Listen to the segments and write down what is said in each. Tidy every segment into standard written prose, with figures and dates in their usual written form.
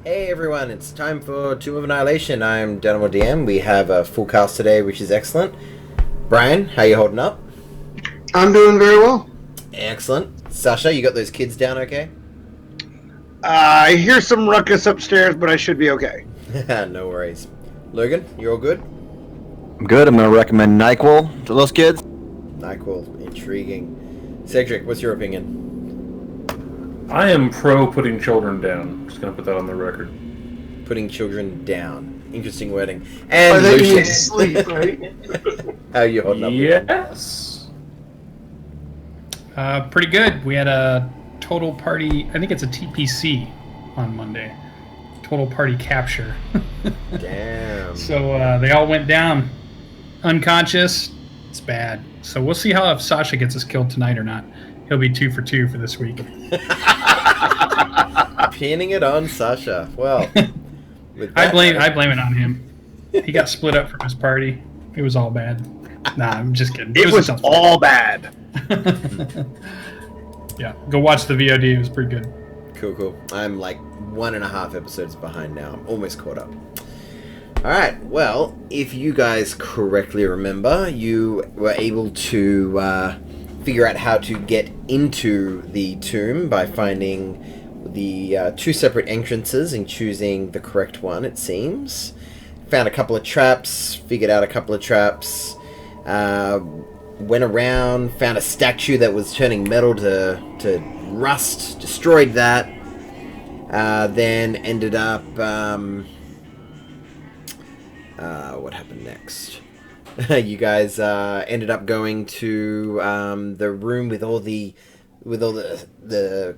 Hey everyone, it's time for Tomb of Annihilation. I'm DanimalDM. We have a full cast today, which is excellent. Brian, how you holding up? I'm doing very well. Excellent. Sasha, you got those kids down okay? I hear some ruckus upstairs, but I should be okay. No worries. Logan, you all good? I'm good. I'm going to recommend NyQuil to those kids. NyQuil, intriguing. Cedric, what's your opinion? I am pro putting children down. Just going to put that on the record. Putting children down. Interesting wording. And I think you Lucian, need to sleep, right? how you holding up? Yes. Pretty good. We had a total party, I think it's a TPC on Monday. Total party capture. Damn. So they all went down unconscious. It's bad. So we'll see how if Sasha gets us killed tonight or not. He'll be 2 for 2 for this week. Pinning it on Sasha. Well, with I that, blame it on him. He got split up from his party. It was all bad. Nah, I'm just kidding. It was all bad. Yeah, go watch the VOD. It was pretty good. Cool. I'm like 1.5 episodes behind now. I'm almost caught up. Alright, well, if you guys correctly remember, you were able to figure out how to get into the tomb by finding the 2 separate entrances and choosing the correct one, it seems. Found a couple of traps, figured out a couple of traps, went around, found a statue that was turning metal to rust, destroyed that, then ended up, what happened next? You guys ended up going to the room with all the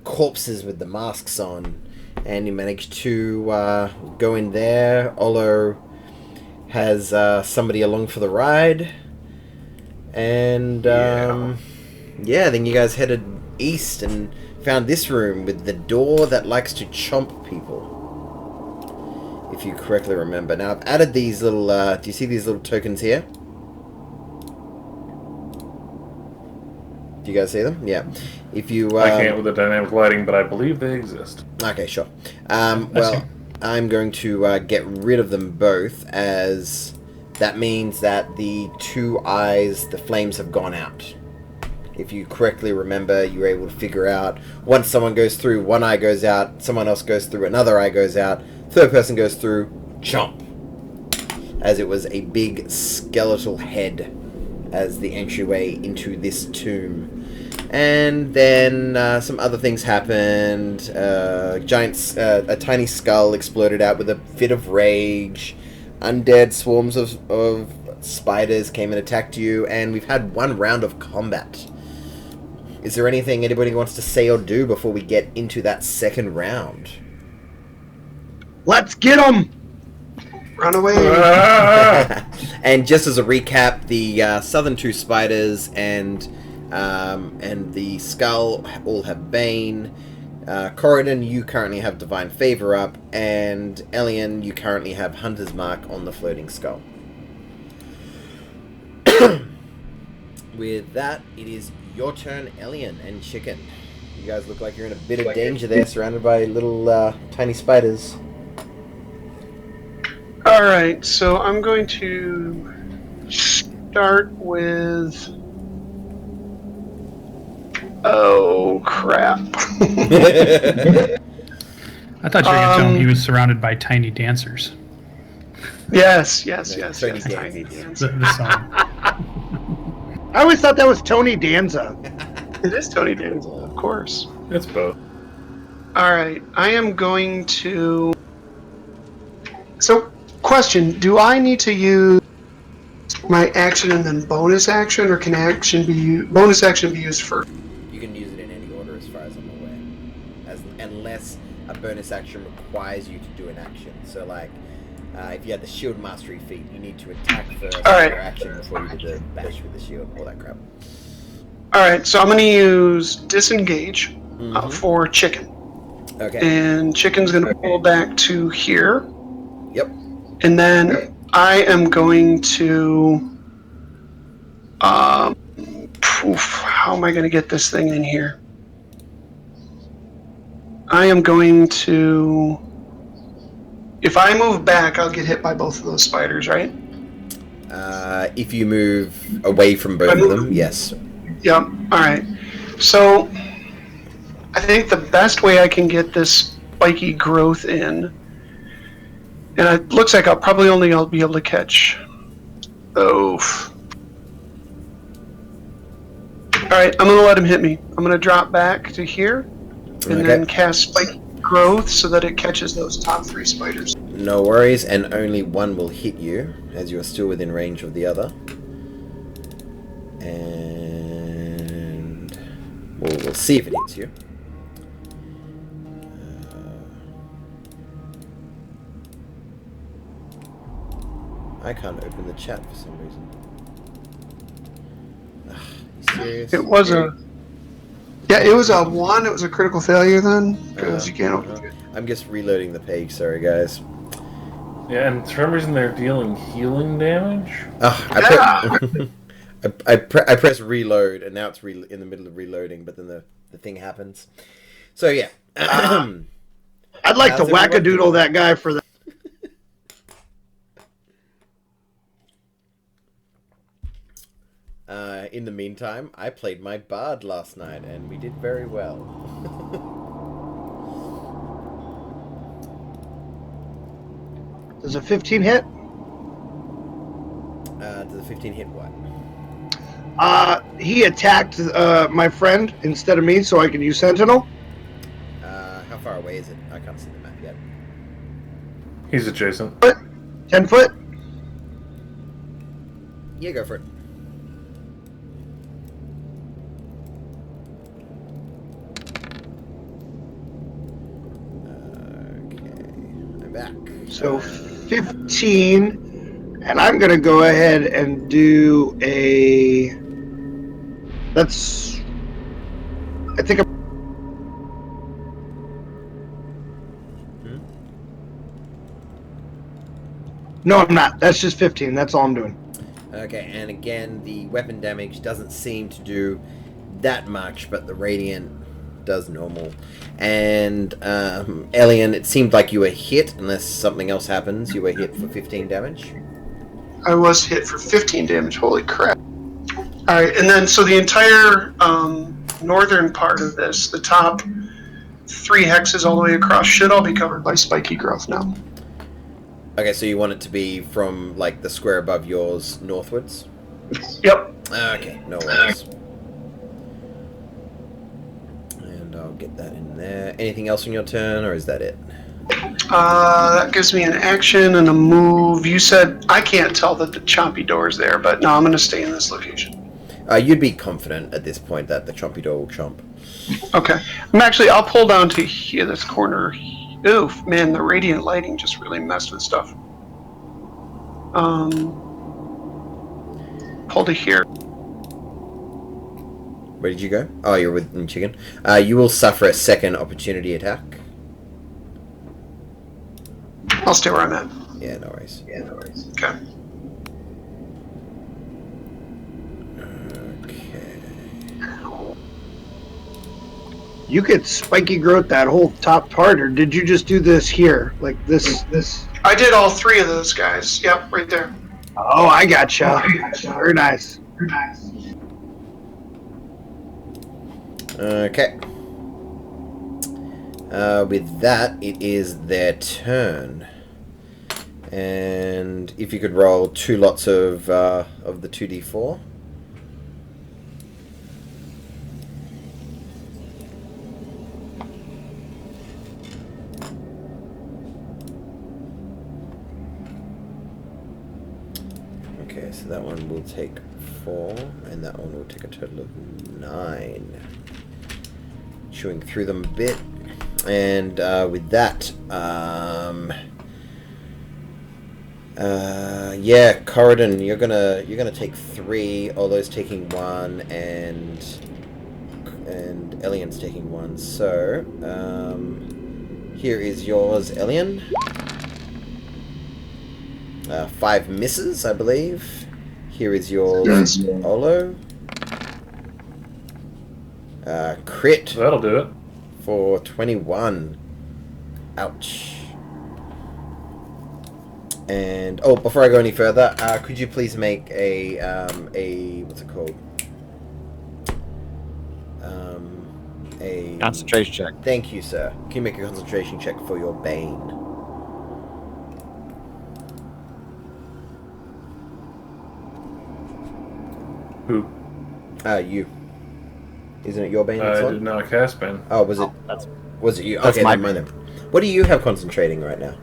corpses with the masks on, and you managed to go in there. Olo has somebody along for the ride, and then you guys headed east and found this room with the door that likes to chomp people, if you correctly remember. Now I've added these little do you see these little tokens here? Do you guys see them? Yeah. If you I can't with the dynamic lighting, but I believe they exist. Okay, sure. Well, I'm going to get rid of them both, as that means that the 2 eyes, the flames have gone out. If you correctly remember, you were able to figure out once someone goes through, 1 eye goes out, someone else goes through, another eye goes out, third person goes through, chomp. As it was a big skeletal head as the entryway into this tomb. And then some other things happened. A tiny skull exploded out with a fit of rage. Undead swarms of spiders came and attacked you, and we've had 1 round of combat. Is there anything anybody wants to say or do before we get into that second round? Let's get them! Run away! And just as a recap, the southern 2 spiders and the skull all have Bane. Corridon, you currently have Divine Favor up, and Elian, you currently have Hunter's Mark on the floating skull. With that, it is your turn, Elian and Chicken. You guys look like you're in a bit of danger there, surrounded by little tiny spiders. Alright, so I'm going to start with... Oh, crap. I thought you were going to tell him he was surrounded by tiny dancers. Yes. Tiny Tiny Dancer. Dancer. The song. I always thought that was Tony Danza. It is Tony Danza, of course. It's both. Alright, I am going to... So, question, do I need to use my action and then bonus action, or can bonus action be used first? You can use it in any order as far as I'm aware. Unless a bonus action requires you to do an action. So like, if you had the shield mastery feat, you need to attack first for action before you do the bash with the shield, all that crap. Alright, so I'm going to use disengage for Chicken. Okay. And Chicken's going to pull back to here. Yep. And then I am going to... how am I going to get this thing in here? I am going to if I move back, I'll get hit by both of those spiders, right? If you move away from both of them, yes. Yep. All right. So I think the best way I can get this spiky growth in, and it looks like I'll be able to catch. Oh. All right. I'm gonna let him hit me. I'm gonna drop back to here, and then cast spiky growth so that it catches those top 3 spiders. No worries, and only one will hit you, as you are still within range of the other. And we'll see if it hits you. I can't open the chat for some reason. Ugh, you serious? It was a 1. It was a critical failure then, because you can't open it. I'm just reloading the page. Sorry, guys. Yeah, and for some reason they're dealing healing damage. I press reload, and now it's in the middle of reloading, but then the thing happens. So yeah. I'd like to wackadoodle that guy for that. In the meantime, I played my bard last night, and we did very well. Does a 15 hit? Does a 15 hit what? He attacked my friend instead of me, so I can use Sentinel. How far away is it? I can't see the map yet. He's adjacent. 10 foot? Yeah, go for it. Back. So 15, and I'm gonna go ahead and do a. That's. I think. No, I'm not. That's just 15. That's all I'm doing. Okay, and again, the weapon damage doesn't seem to do that much, but the radiant does normal. And Elian, it seemed like you were hit, unless something else happens. You were hit for 15 damage. I was hit for 15 damage. Holy crap! All right, and then so the entire northern part of this, the top 3 hexes all the way across, should all be covered by spiky growth now. Okay, so you want it to be from like the square above yours northwards? Yep. Okay, no worries. And I'll get that in there. Anything else on your turn, or is that it? That gives me an action and a move. You said I can't tell that the chompy door is there, but no, I'm going to stay in this location. You'd be confident at this point that the chompy door will chomp. Okay. I'll pull down to here, this corner. Oof, man, the radiant lighting just really messed with stuff. Pull to here. Where did you go? Oh, you're with chicken. You will suffer a second opportunity attack. I'll stay where I'm at. Yeah, no worries. Okay. You could spiky growth that whole top part, or did you just do this here? Like this? I did all 3 of those guys. Yep, right there. Oh, I gotcha. Very nice. Okay. With that, it is their turn. And if you could roll 2 lots of the 2d4. Okay, so that one will take 4, and that one will take a total of 9. Chewing through them a bit, and with that, yeah, Corridon, you're gonna take 3. Olo's taking 1, and Elian's taking 1. So, here is yours, Elian. 5 misses, I believe. Here is yours, Olo. Crit. That'll do it. For 21. Ouch. And before I go any further, could you please make a what's it called? A Concentration check. Thank you, sir. Can you make a concentration check for your Bane? Who? You. Isn't it your Bane? I did not cast Bane. Oh, was it? Was it you? That's Okay, my never mind then. What do you have concentrating right now?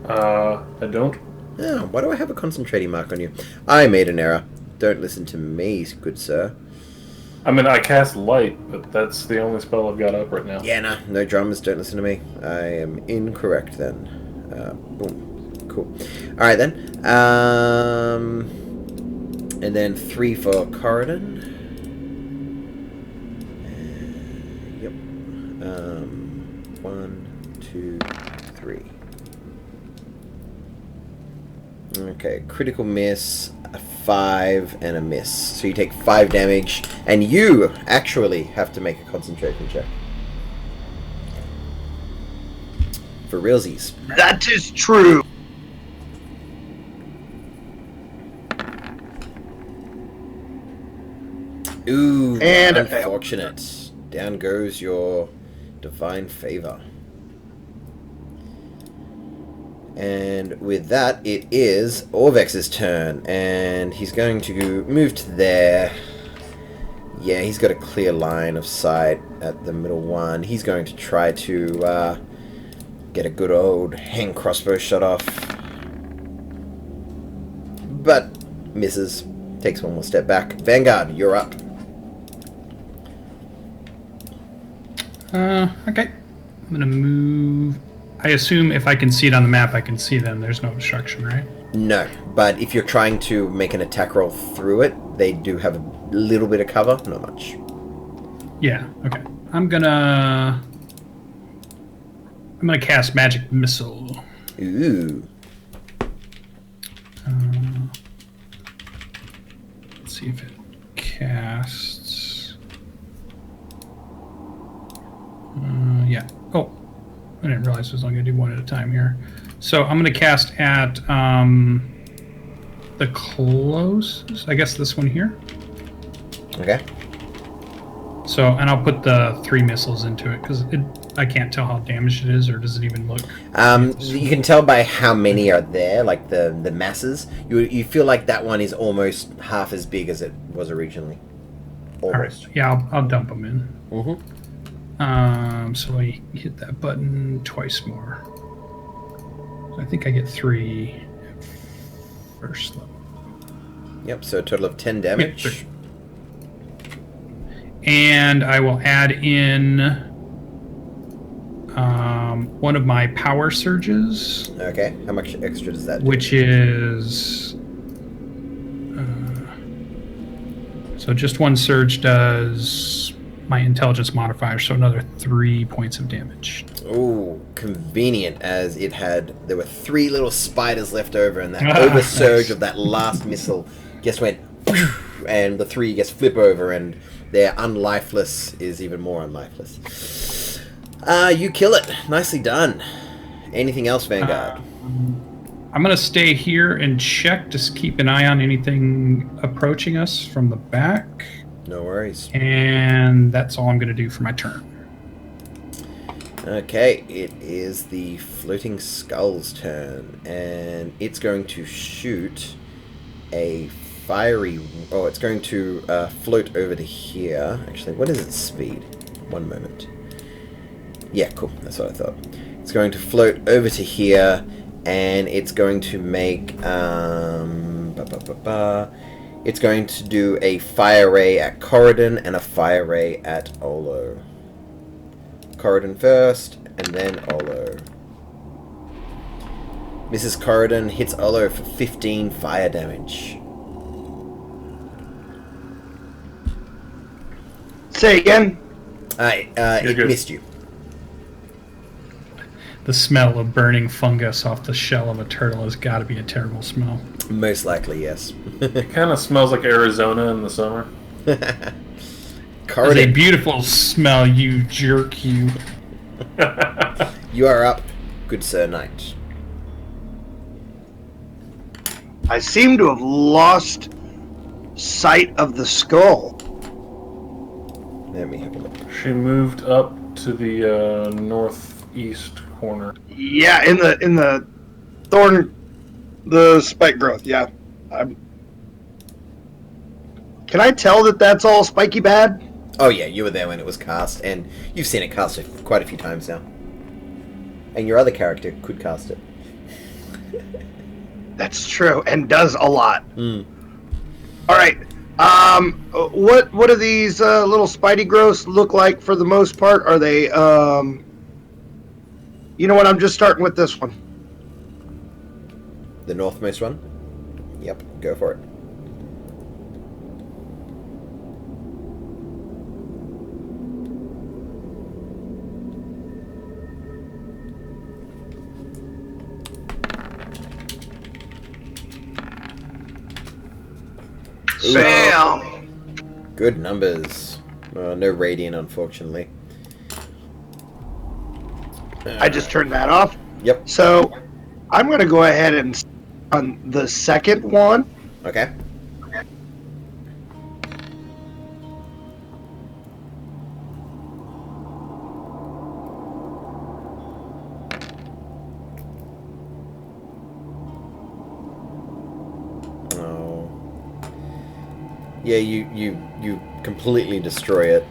I don't. Oh, why do I have a concentrating mark on you? I made an error. Don't listen to me, good sir. I mean, I cast Light, but that's the only spell I've got up right now. Yeah, no dramas, don't listen to me. I am incorrect then. Boom. Cool. Alright then. And then 3 for Corridon. Yep. 1, 2, 3. Okay, critical miss, a 5, and a miss. So you take 5 damage, and you actually have to make a concentration check. For realsies. That is true. Ooh, And unfortunate. Down goes your divine favor. And with that, it is Orvex's turn, and he's going to move to there. Yeah, he's got a clear line of sight at the middle one. He's going to try to get a good old hang crossbow shot off. But misses. Takes one more step back. Vanguard, you're up. Okay. I'm gonna move. I assume if I can see it on the map, I can see them. There's no obstruction, right? No, but if you're trying to make an attack roll through it, they do have a little bit of cover, not much. Yeah. Okay. I'm gonna cast Magic Missile. Ooh. Let's see if it casts. Yeah. Oh, I didn't realize I was only going to do one at a time here. So I'm going to cast at the closest. I guess this one here. Okay. So, and I'll put the 3 missiles into it because I can't tell how damaged it is, or does it even look? You can tell by how many are there, like the masses. You feel like that one is almost half as big as it was originally. Almost. All right. Yeah, I'll dump them in. Mm-hmm. So I hit that button twice more. So I think I get 3 first level. Yep, so a total of 10 damage. Yep, and I will add in one of my power surges. Okay, how much extra does that do? Which is... so just one surge does my intelligence modifier, so another 3 points of damage. Ooh, convenient, as there were 3 little spiders left over, and that oversurge of that last missile just went, and the 3 just flip over, and their unlifeless is even more unlifeless. You kill it. Nicely done. Anything else, Vanguard? I'm going to stay here and check, just keep an eye on anything approaching us from the back. No worries. And that's all I'm going to do for my turn. Okay, it is the Floating Skull's turn, and it's going to shoot a fiery... Oh, it's going to float over to here. Actually, what is its speed? One moment. Yeah, cool. That's what I thought. It's going to float over to here, and it's going to make... It's going to do a fire ray at Corridon and a fire ray at Olo. Corridon first, and then Olo. Mrs. Corridon hits Olo for 15 fire damage. Say again. It good. missed you. The smell of burning fungus off the shell of a turtle has got to be a terrible smell. Most likely, yes. It kind of smells like Arizona in the summer. It's a Corridon, beautiful smell, you jerk, you. you are up, good Sir Knight. I seem to have lost sight of the skull. Let me have a look. She moved up to the northeast corner. Yeah, in the thorn, the spike growth. Yeah. Can I tell that that's all spiky bad? Oh yeah, you were there when it was cast, and you've seen it cast quite a few times now. And your other character could cast it. That's true, and does a lot. Mm. All right. What do these little spidey growths look like for the most part? Are they? You know what? I'm just starting with this one. The northmost one? Yep, go for it. Bam! Good numbers. No radiant, unfortunately. I just turned that off. Yep. So I'm going to go ahead and on the second one. Okay. Oh. Yeah, you completely destroy it.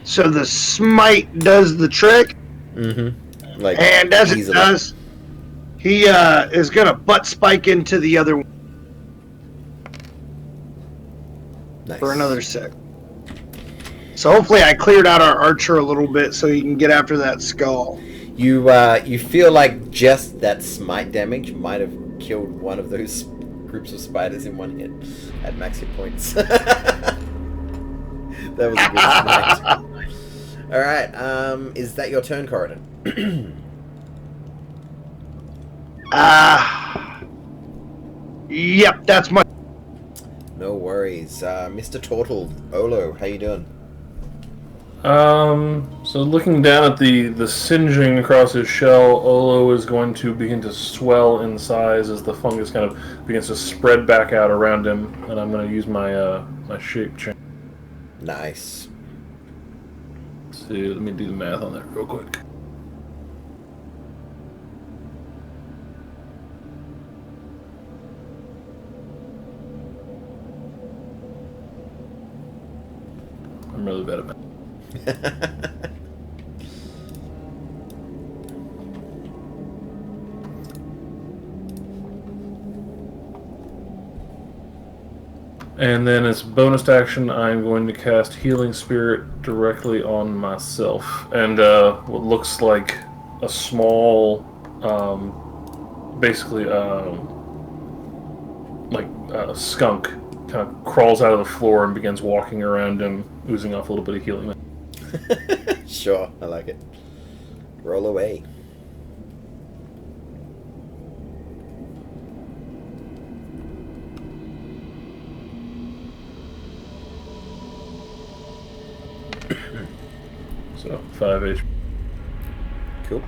So the smite does the trick. Mm-hmm. Like, and as easily. it does, he is going to butt spike into the other one Nice. for another 6. So hopefully I cleared out our archer a little bit so he can get after that skull. You feel like just that smite damage might have killed one of those groups of spiders in one hit at max hit points. That was a good smite. Alright, is that your turn, Corridon? Yep, that's my... No worries. Mr. Turtle, Olo, how you doing? So looking down at the singeing across his shell, Olo is going to begin to swell in size as the fungus kind of begins to spread back out around him, and I'm going to use my my shape change. Nice. Let's see, let me do the math on that real quick. I'm really bad at math. And then as bonus action, I'm going to cast Healing Spirit directly on myself. And what looks like a small, basically, like a skunk kind of crawls out of the floor and begins walking around him, oozing off a little bit of healing. Sure, I like it. Roll away. So 5 HP. Cool.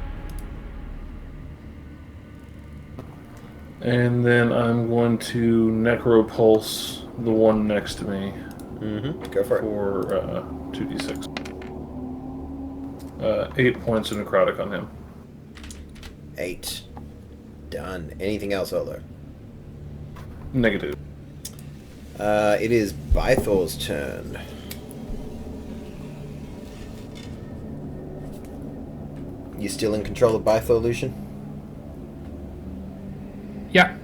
And then I'm going to Necropulse the one next to me. Mm-hmm. Go for it. For 2d6. 8 points of necrotic on him. 8. Done. Anything else, Olo? Negative. It is Bythor's turn. You still in control of Bythor, Lucian? Yeah.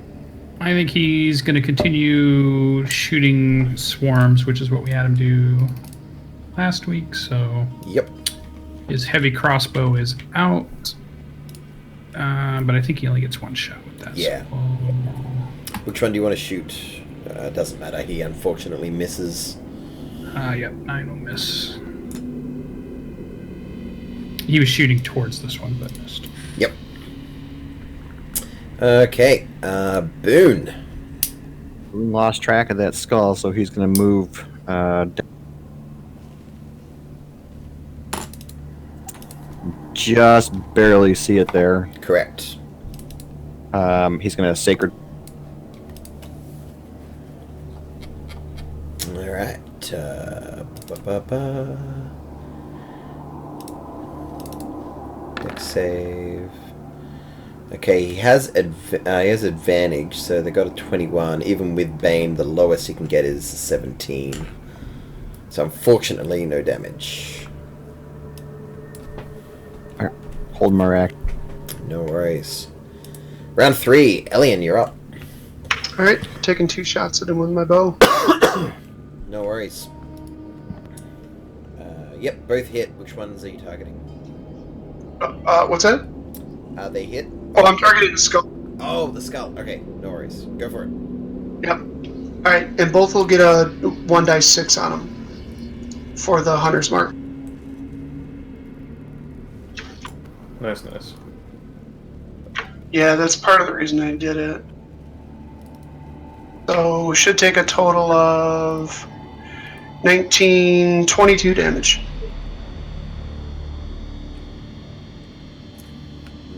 I think he's going to continue shooting swarms, which is what we had him do last week, so... Yep. His heavy crossbow is out. But I think he only gets one shot with that. Yeah. So... Which one do you want to shoot? Doesn't matter. He unfortunately misses. Yep, 9 will miss. He was shooting towards this one, but missed. Yep. Okay. Boone. Boone lost track of that skull, so he's going to move just barely see it there. Correct. He's going to Sacred. All right. Dex save. Okay, he has advantage, so they got a 21. Even with Bane, the lowest he can get is 17. So unfortunately, no damage. Hold my rack. No worries. Round 3, Elian, you're up. All right, taking 2 shots at him with my bow. No worries. Yep, both hit. Which ones are you targeting? What's that? They hit. Oh, I'm targeting the skull. Oh, the skull. Okay, no worries. Go for it. Yep. All right, and both will get a 1 dice 6 on them for the hunter's mark. Nice, nice. Yeah, that's part of the reason I did it. So we should take a total of 22 damage.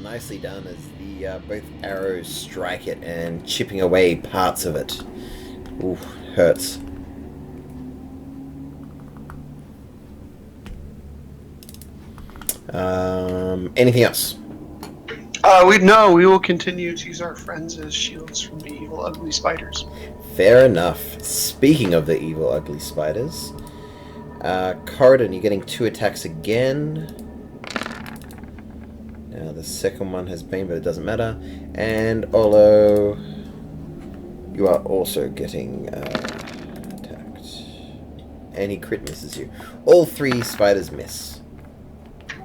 Nicely done as the both arrows strike it and chipping away parts of it. Ooh, hurts. Anything else? We will continue to use our friends as shields from the evil, ugly spiders. Fair enough. Speaking of the evil, ugly spiders, Corridon, you're getting 2 attacks again. Now the second one has been, but it doesn't matter. And Olo, you are also getting attacked. And he crit misses you. All 3 spiders miss.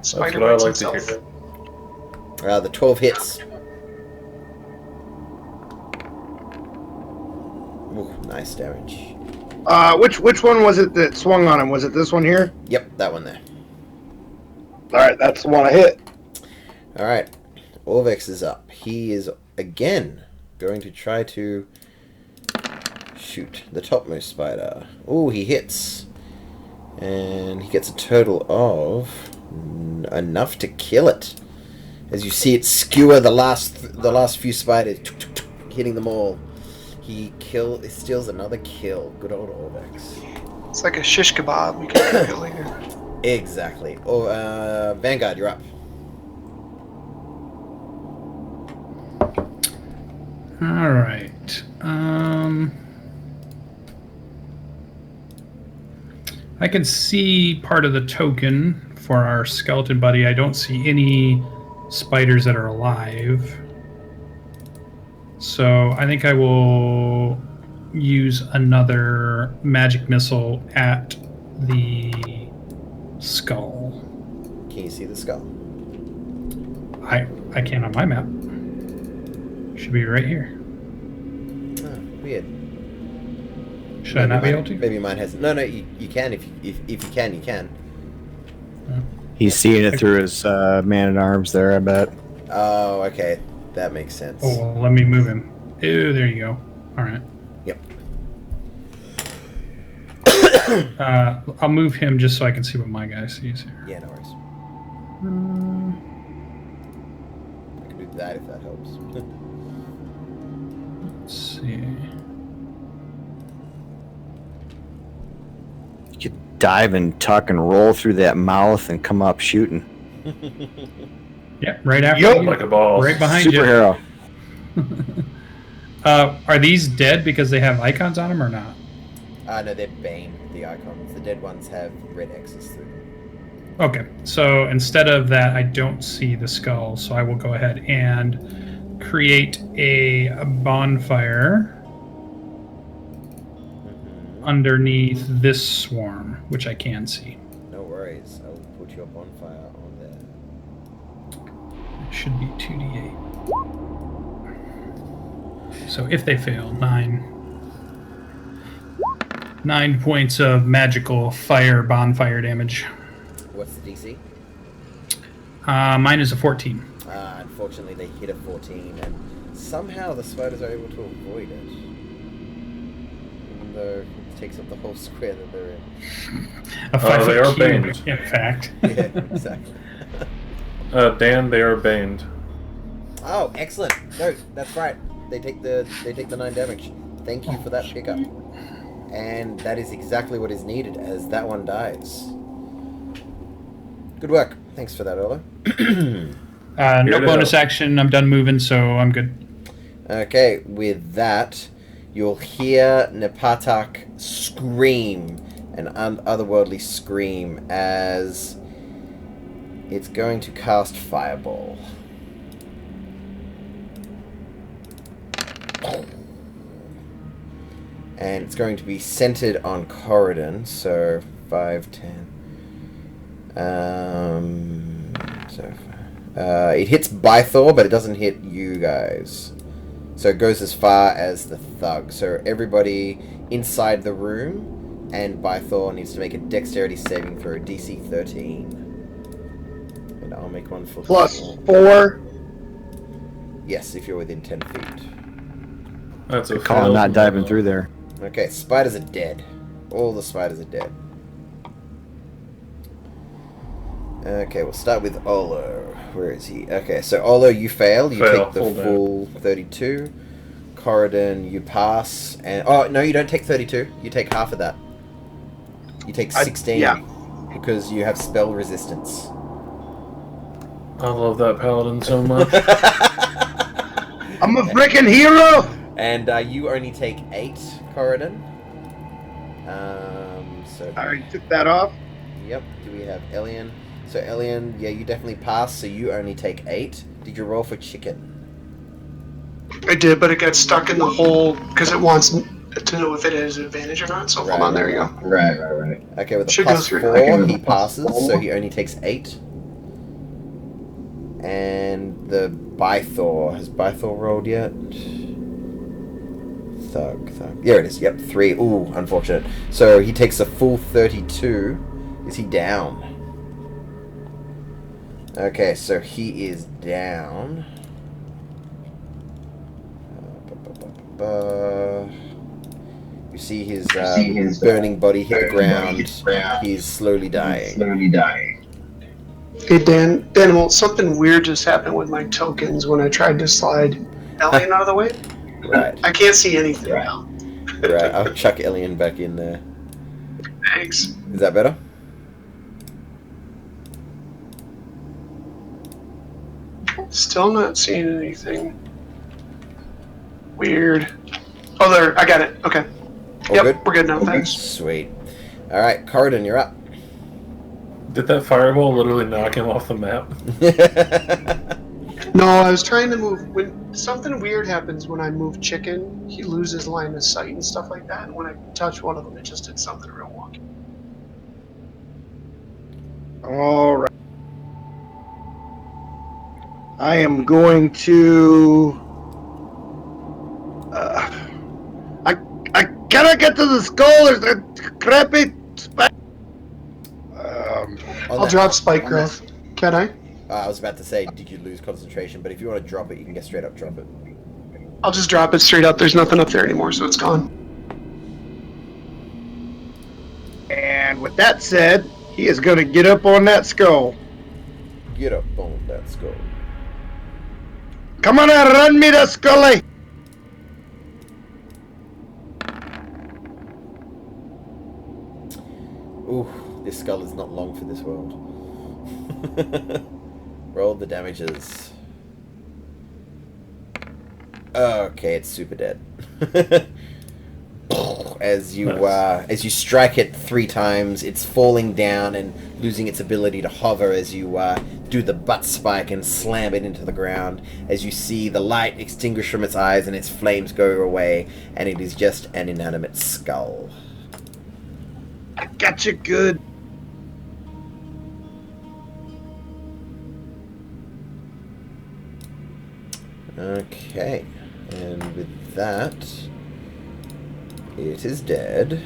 Spider That's what bites I like himself. to hear. The 12 hits. Ooh, nice damage. Which one was it that swung on him? Was it this one here? Yep, that one there. Alright, that's the one I hit. Alright, Orvex is up. He is, again, going to try to shoot the topmost spider. Ooh, he hits. And he gets a total of enough to kill it. As you see it skewer the last few spiders, hitting them all. He steals another kill. Good old Orvex. It's like a shish kebab. We can cook it later. Exactly. Vanguard, you're up. All right. I can see part of the token for our skeleton buddy. I don't see any spiders that are alive. So I think I will use another magic missile at the skull. Can you see the skull? I can on my map. Should be right here. Oh, weird. Should I not be able to? Maybe mine hasn't. No, you can. If you can, you can. He's seeing it through his man-at-arms there, I bet. Oh, okay. That makes sense. Oh, well, let me move him. Ew, there you go. All right. Yep. I'll move him just so I can see what my guy sees here. Yeah, no worries. I can do that if that helps. Let's see. You could dive and tuck and roll through that mouth and come up shooting. Yep, right after Yup. you. Like a ball. Right behind Superhero. you. Are these dead because they have icons on them or not? No, they're Bane, the icons. The dead ones have red X's through them. Okay, so instead of that, I don't see the skull, so I will go ahead and create a bonfire underneath this swarm, which I can see. No worries. I will put your bonfire on there. It should be 2d8. So if they fail, 9 points of magical fire bonfire damage. What's the DC? Mine is a 14. Unfortunately, they hit a 14, and somehow the spiders are able to avoid it. Even though it takes up the whole square that they're in. A 5 they are foot cube, baned. in fact. Yeah, exactly. Dan, they are baned. Oh, excellent. No, that's right. They take the 9 damage. Thank you for that pickup. And that is exactly what is needed, as that one dies. Good work. Thanks for that, Ola. No bonus action. I'm done moving, so I'm good. Okay, with that, you'll hear Nepatak scream, an otherworldly scream, as it's going to cast Fireball. And it's going to be centered on Corridon, so 5, 10. It hits Bythor, but it doesn't hit you guys. So it goes as far as the thug. So everybody inside the room and Bythor needs to make a dexterity saving throw, DC 13. And I'll make one for +4. Yes, if you're within 10 feet. That's a Call not diving through there. Okay, spiders are dead. All the spiders are dead. Okay, we'll start with Olo. Where is he? Okay, so Olo, you fail. You take the full 32. Corridon, you pass. And oh, no, you don't take 32. You take half of that. You take 16. Yeah. Because you have spell resistance. I love that paladin so much. I'm a freaking hero! And you only take 8, Corridon. So I already took that off. Yep. Do we have Elian? So Elian, yeah, you definitely passed, so you only take 8. Did you roll for chicken? I did, but it got stuck in the hole because it wants to know if it has advantage or not. So hold on, there you go. Right. Okay, with a Should go plus through. 4, he passes, so he only takes 8. And the Bythor, has Bythor rolled yet? Thug. There it is, yep, 3. Ooh, unfortunate. So he takes a full 32. Is he down? Okay, so he is down. You see his burning body hit the ground. He's slowly dying. Hey, Danimal, something weird just happened with my tokens when I tried to slide Elian out of the way. Right. I can't see anything now. Right, I'll chuck Elian back in there. Thanks. Is that better? Still not seeing anything. Weird. Oh, there. I got it. Okay. All Yep, good? we're good now. Thanks. Sweet. Alright, Corridon, you're up. Did that fireball literally knock him off the map? No, I was trying to move. When something weird happens when I move chicken, he loses line of sight and stuff like that. And when I touch one of them, it just did something real wonky. All right. I am going to. I cannot get to the skull. There's a crappy spike. I'll drop spike growth. Can I? I was about to say, did you lose concentration? But if you want to drop it, you can get straight up drop it. I'll just drop it straight up. There's nothing up there anymore, so it's gone. And with that said, he is going to get up on that skull. Get up on that skull. Come on and run me the scully. Ooh, this skull is not long for this world. Roll the damages. Okay, it's super dead. As you strike it 3 times, it's falling down and losing its ability to hover as you do the butt spike and slam it into the ground. As you see the light extinguish from its eyes and its flames go away, and it is just an inanimate skull. I got you good. Okay, and with that, it is dead,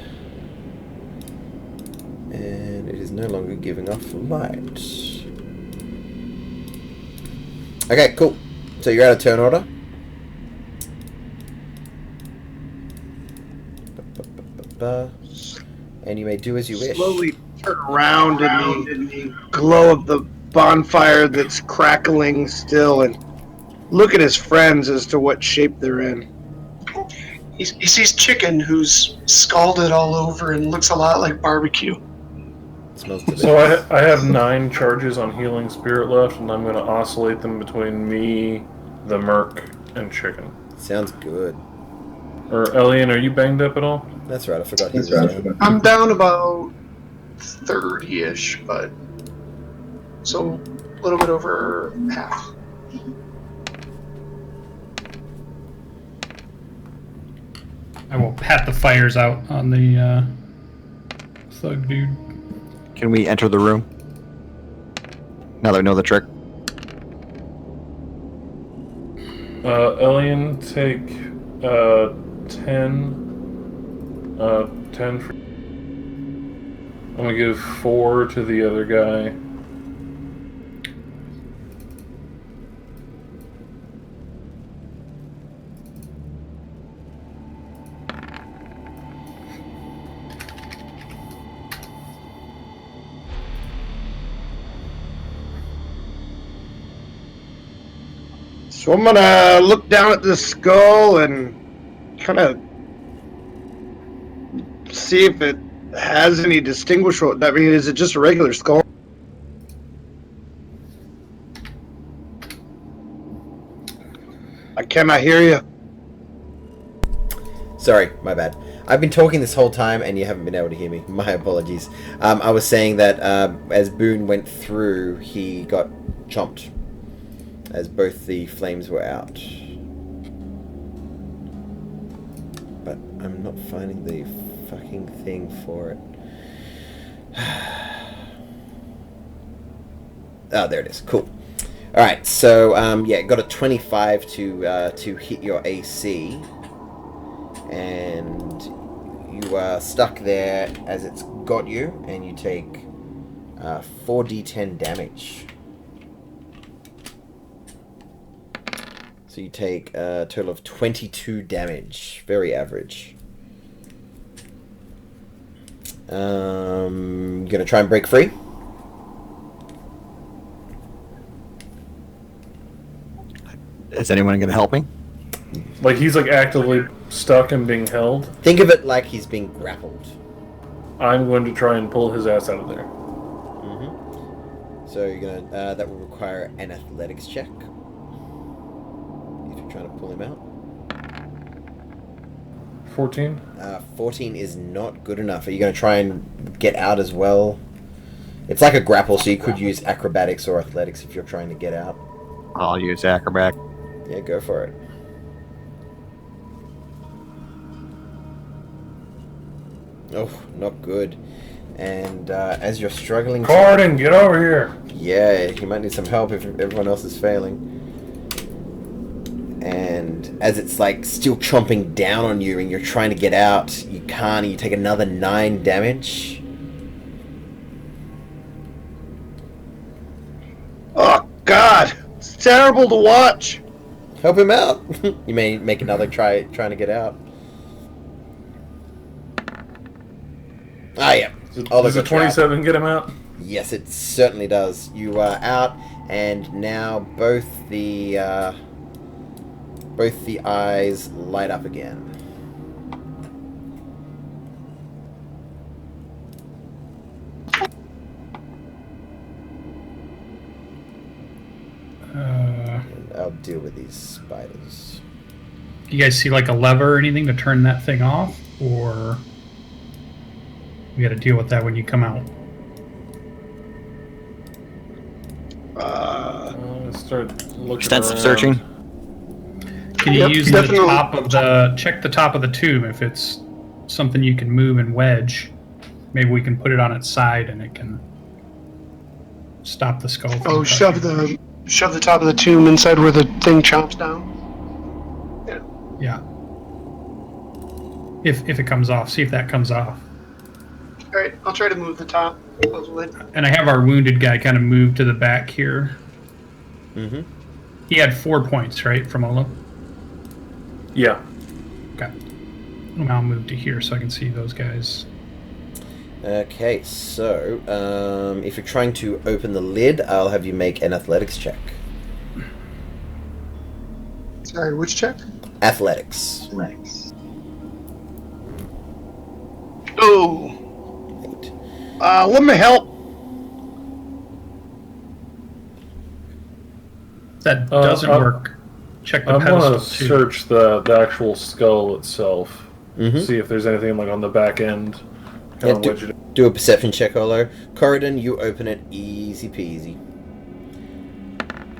and it is no longer giving off light. Okay, cool. So you're out of turn order. And you may do as you wish. Slowly turn around in the glow of the bonfire that's crackling still, and look at his friends as to what shape they're in. He sees Chicken, who's scalded all over and looks a lot like barbecue. Smells delicious. So I have 9 charges on Healing Spirit left, and I'm going to oscillate them between me, the Merc, and Chicken. Sounds good. Or Elian, are you banged up at all? That's right. I forgot he was down. I'm down about 30-ish, but so a little bit over half. I will pat the fires out on the thug dude. Can we enter the room? Now that we know the trick. Elian, take 10 for... I'm going to give 4 to the other guy. So I'm gonna look down at this skull and kind of see if it has any distinguishable. I mean, is it just a regular skull? I cannot hear you. Sorry, my bad. I've been talking this whole time and you haven't been able to hear me. My apologies. I was saying that as Boone went through, he got chomped as both the flames were out. But I'm not finding the fucking thing for it. Oh, there it is. Cool. Alright, so yeah, got a 25 to hit your AC. And you are stuck there as it's got you, and you take 4d10 damage. So you take a total of 22 damage. Very average. Gonna try and break free? Is anyone gonna help me? Like he's like actively stuck and being held. Think of it like he's being grappled. I'm going to try and pull his ass out of there. So you're gonna that will require an athletics check if you're trying to pull him out. 14? 14 is not good enough. Are you going to try and get out as well? It's like a grapple, so you could use acrobatics or athletics if you're trying to get out. I'll use acrobat. Yeah, go for it. Oh, not good. And as you're struggling... Corden, get over here! Yeah, you might need some help if everyone else is failing. And as it's like still chomping down on you and you're trying to get out, you can't, and you take another 9 damage. Oh, God! It's terrible to watch! Help him out! You may make another trying to get out. Ah, yeah. Does a 27 get him out? Yes, it certainly does. You are out, and now both the eyes light up again. And I'll deal with these spiders. You guys see like a lever or anything to turn that thing off, or we got to deal with that when you come out? Start looking Extensive around. searching. Can you Yep, use definitely. the top of the... Check the top of the tube if it's something you can move and wedge. Maybe we can put it on its side and it can stop the skull from Oh, touching. shove the top of the tomb inside where the thing chomps down. Yeah. If it comes off. See if that comes off. All right, I'll try to move the top of the lid. And I have our wounded guy kind of move to the back here. Mm-hmm. He had 4 points, right, from Olo? Yeah. Okay. I'll move to here so I can see those guys. Okay, so if you're trying to open the lid, I'll have you make an athletics check. Sorry, which check? Athletics. Oh. 8. Let me help. That doesn't work. Check the I pedestal want to too. search the actual skull itself. Mhm. See if there's anything like on the back end. Yeah, Kind of wedge it. do a perception check, Olo. Corridon, you open it easy peasy.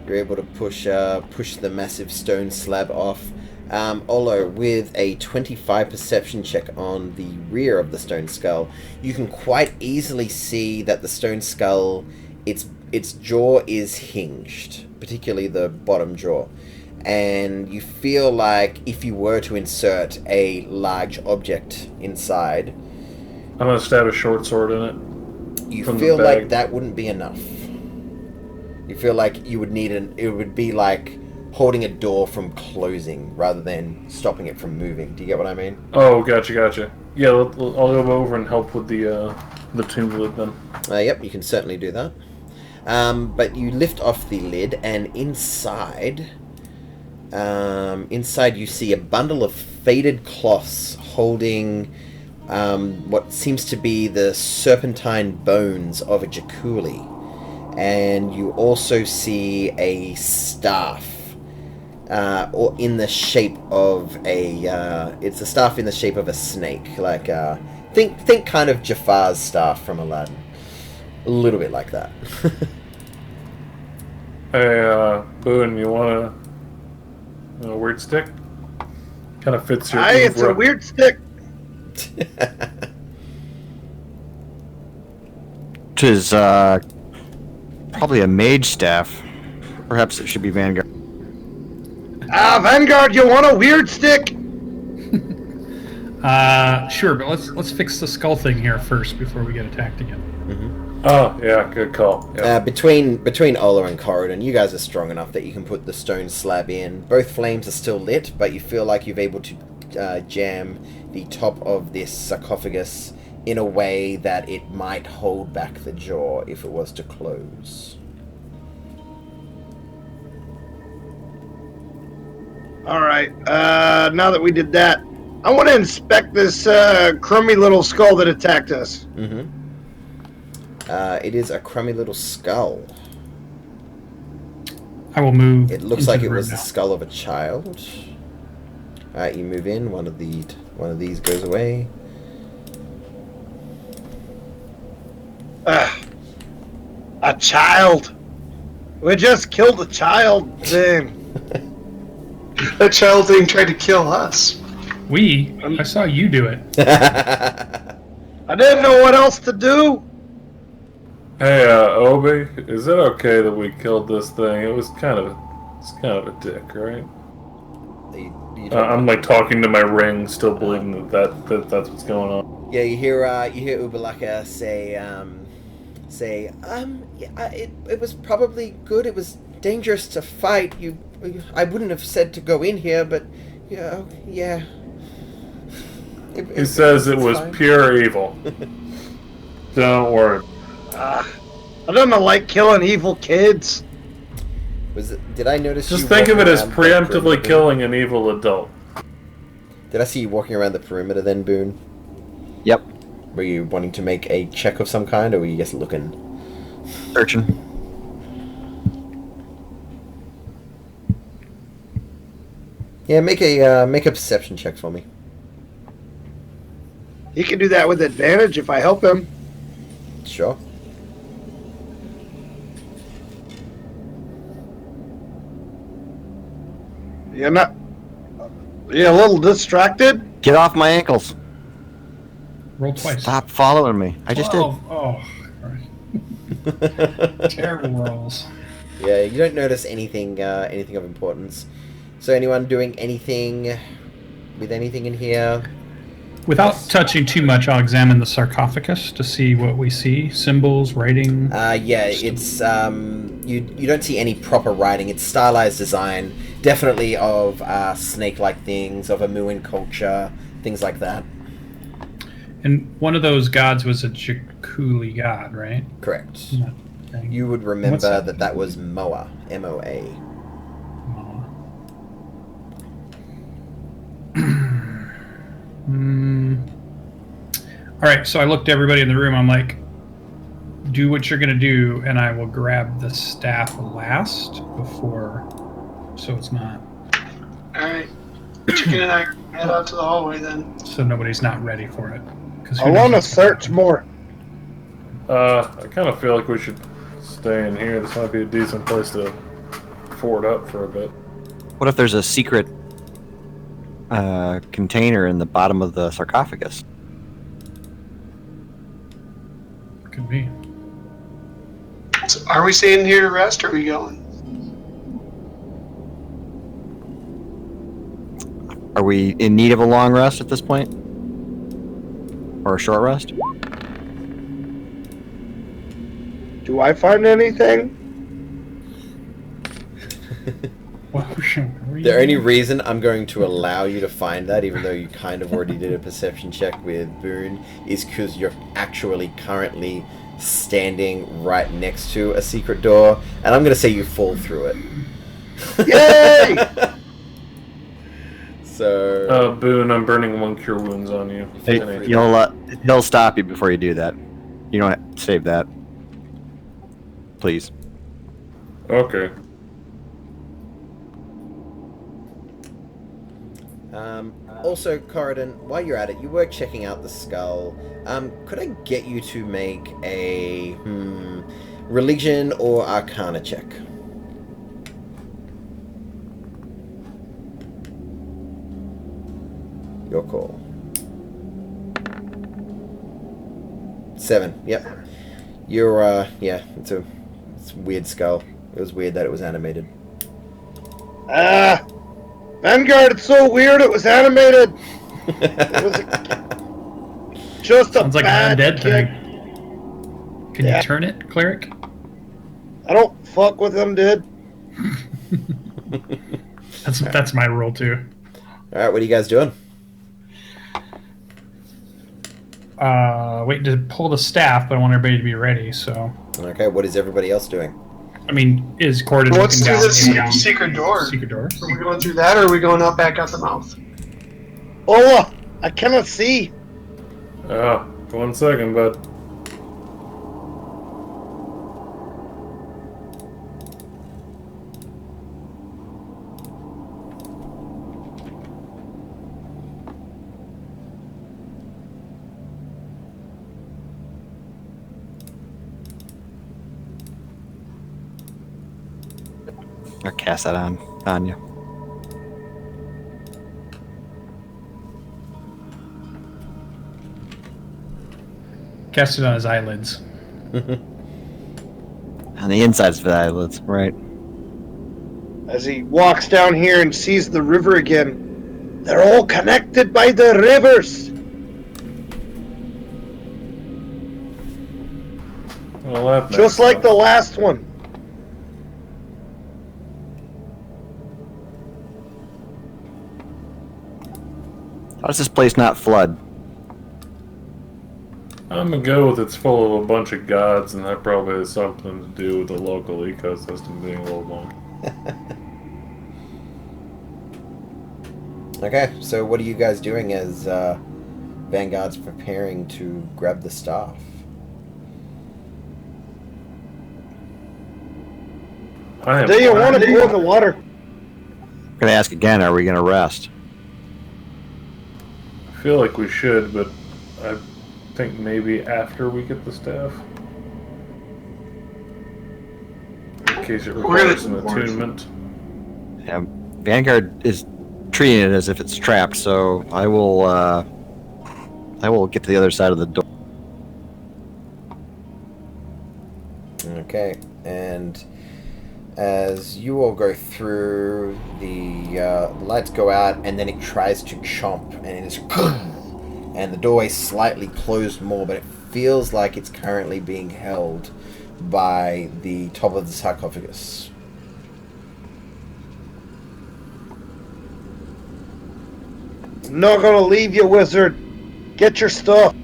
You're able to push the massive stone slab off. Olo, with a 25 perception check on the rear of the stone skull, you can quite easily see that the stone skull, its jaw is hinged, particularly the bottom jaw. And you feel like if you were to insert a large object inside, I'm going to stab a short sword in it. you From the feel bag. like that wouldn't be enough. You feel like you would need it would be like holding a door from closing rather than stopping it from moving. Do you get what I mean? Oh, gotcha. Yeah, I'll go over and help with the tomb lid then. Yep, you can certainly do that. But you lift off the lid, and inside you see a bundle of faded cloths holding what seems to be the serpentine bones of a Jakuli. And you also see a staff, or in the shape of it's a staff in the shape of a snake, like think kind of Jafar's staff from Aladdin, a little bit like that. Hey, Boone, you want a weird stick? Kind of fits your. Hey, it's a weird stick. Which is probably a mage staff. Perhaps it should be Vanguard. Vanguard, you want a weird stick? Sure, but let's fix the skull thing here first before we get attacked again. Oh, yeah, good call. Yeah. Between Ola and Corridon, you guys are strong enough that you can put the stone slab in. Both flames are still lit, but you feel like you've able to jam the top of this sarcophagus in a way that it might hold back the jaw if it was to close. All right. Now that we did that, I want to inspect this crummy little skull that attacked us. Mm-hmm. It is a crummy little skull. I will move. It looks into like the it room was now. the skull of a child. Alright, you move in. One of these goes away. A child. We just killed a child thing. That child thing tried to kill us. I saw you do it. I didn't know what else to do. Hey, Obi, is it okay that we killed this thing? It's kind of a dick, right? I'm like talking to my ring, still believing that's what's going on. Yeah, you hear Ubalaka say, it was probably good. It was dangerous to fight. I wouldn't have said to go in here, but yeah. He says it was fine. pure evil. Don't worry. I don't like killing evil kids. Did I notice Just you think of it walking as around the preemptively perimeter? killing an evil adult. Did I see you walking around the perimeter then, Boone? Yep. Were you wanting to make a check of some kind, or were you just looking? Searching. Yeah, make a perception check for me. He can do that with advantage if I help him. Sure. You're a little distracted? Get off my ankles. Roll twice. Stop following me. I just did. Oh, right. Terrible rolls. Yeah, you don't notice anything of importance. So anyone doing anything with anything in here? Without touching too much, I'll examine the sarcophagus to see what we see. Symbols, writing. Yeah, it's you don't see any proper writing. It's stylized design, definitely of snake-like things, of a Muin culture, things like that. And one of those gods was a Jakuli god, right? Correct. That thing. You would remember What's that? that was Moa, M-O-A. All right, so I looked at everybody in the room. I'm like, do what you're going to do, and I will grab the staff last before, so it's not. All right. Chicken and I head out to the hallway then. So nobody's not ready for it. I want to search more. I kind of feel like we should stay in here. This might be a decent place to ford up for a bit. What if there's a secret container in the bottom of the sarcophagus? Could be. So are we staying here to rest, or are we going? Are we in need of a long rest at this point? Or a short rest? Do I find anything? The only reason I'm going to allow you to find that, even though you kind of already did a perception check with Boone, is because you're actually currently standing right next to a secret door, and I'm going to say you fall through it. Yay! So... Boone, I'm burning 1 cure wounds on you. Hey, he'll stop you before you do that. You don't have to save that. Please. Okay. Also, Corridon, while you're at it, you were checking out the skull. Could I get you to make a religion or arcana check? Your call. 7. Yep. You're it's a weird skull. It was weird that it was animated. Vanguard, it's so weird it was animated. It was just a Sounds like bad an undead kick. thing. Can you turn it, cleric? I don't fuck with them, dude. That's my rule too. All right, what are you guys doing? Waiting to pull the staff, but I want everybody to be ready. So. Okay, what is everybody else doing? I mean, is Corden Let's looking do down? this down secret door. Secret door. Are we going through that, or are we going up back out the mouth? Oh, I cannot see. 1 second, bud. Or cast that on you. Cast it on his eyelids. On the insides of the eyelids, right. As he walks down here and sees the river again. They're all connected by the rivers. Well, that Just makes like sense. the last one. How does this place not flood? I'm gonna go with it's full of a bunch of gods, and that probably has something to do with the local ecosystem being a little wonky. Okay, so what are you guys doing as Vanguard's preparing to grab the staff? Do you want to go in the water? I'm gonna ask again, are we gonna rest? I feel like we should, but I think maybe after we get the staff. In case it requires an attunement. Yeah, Vanguard is treating it as if it's trapped, so I will get to the other side of the door. Okay, and as you all go through, the lights go out, and then it tries to chomp, and it's and the doorway slightly closed more, but it feels like it's currently being held by the top of the sarcophagus. I'm not gonna leave you, wizard. Get your stuff.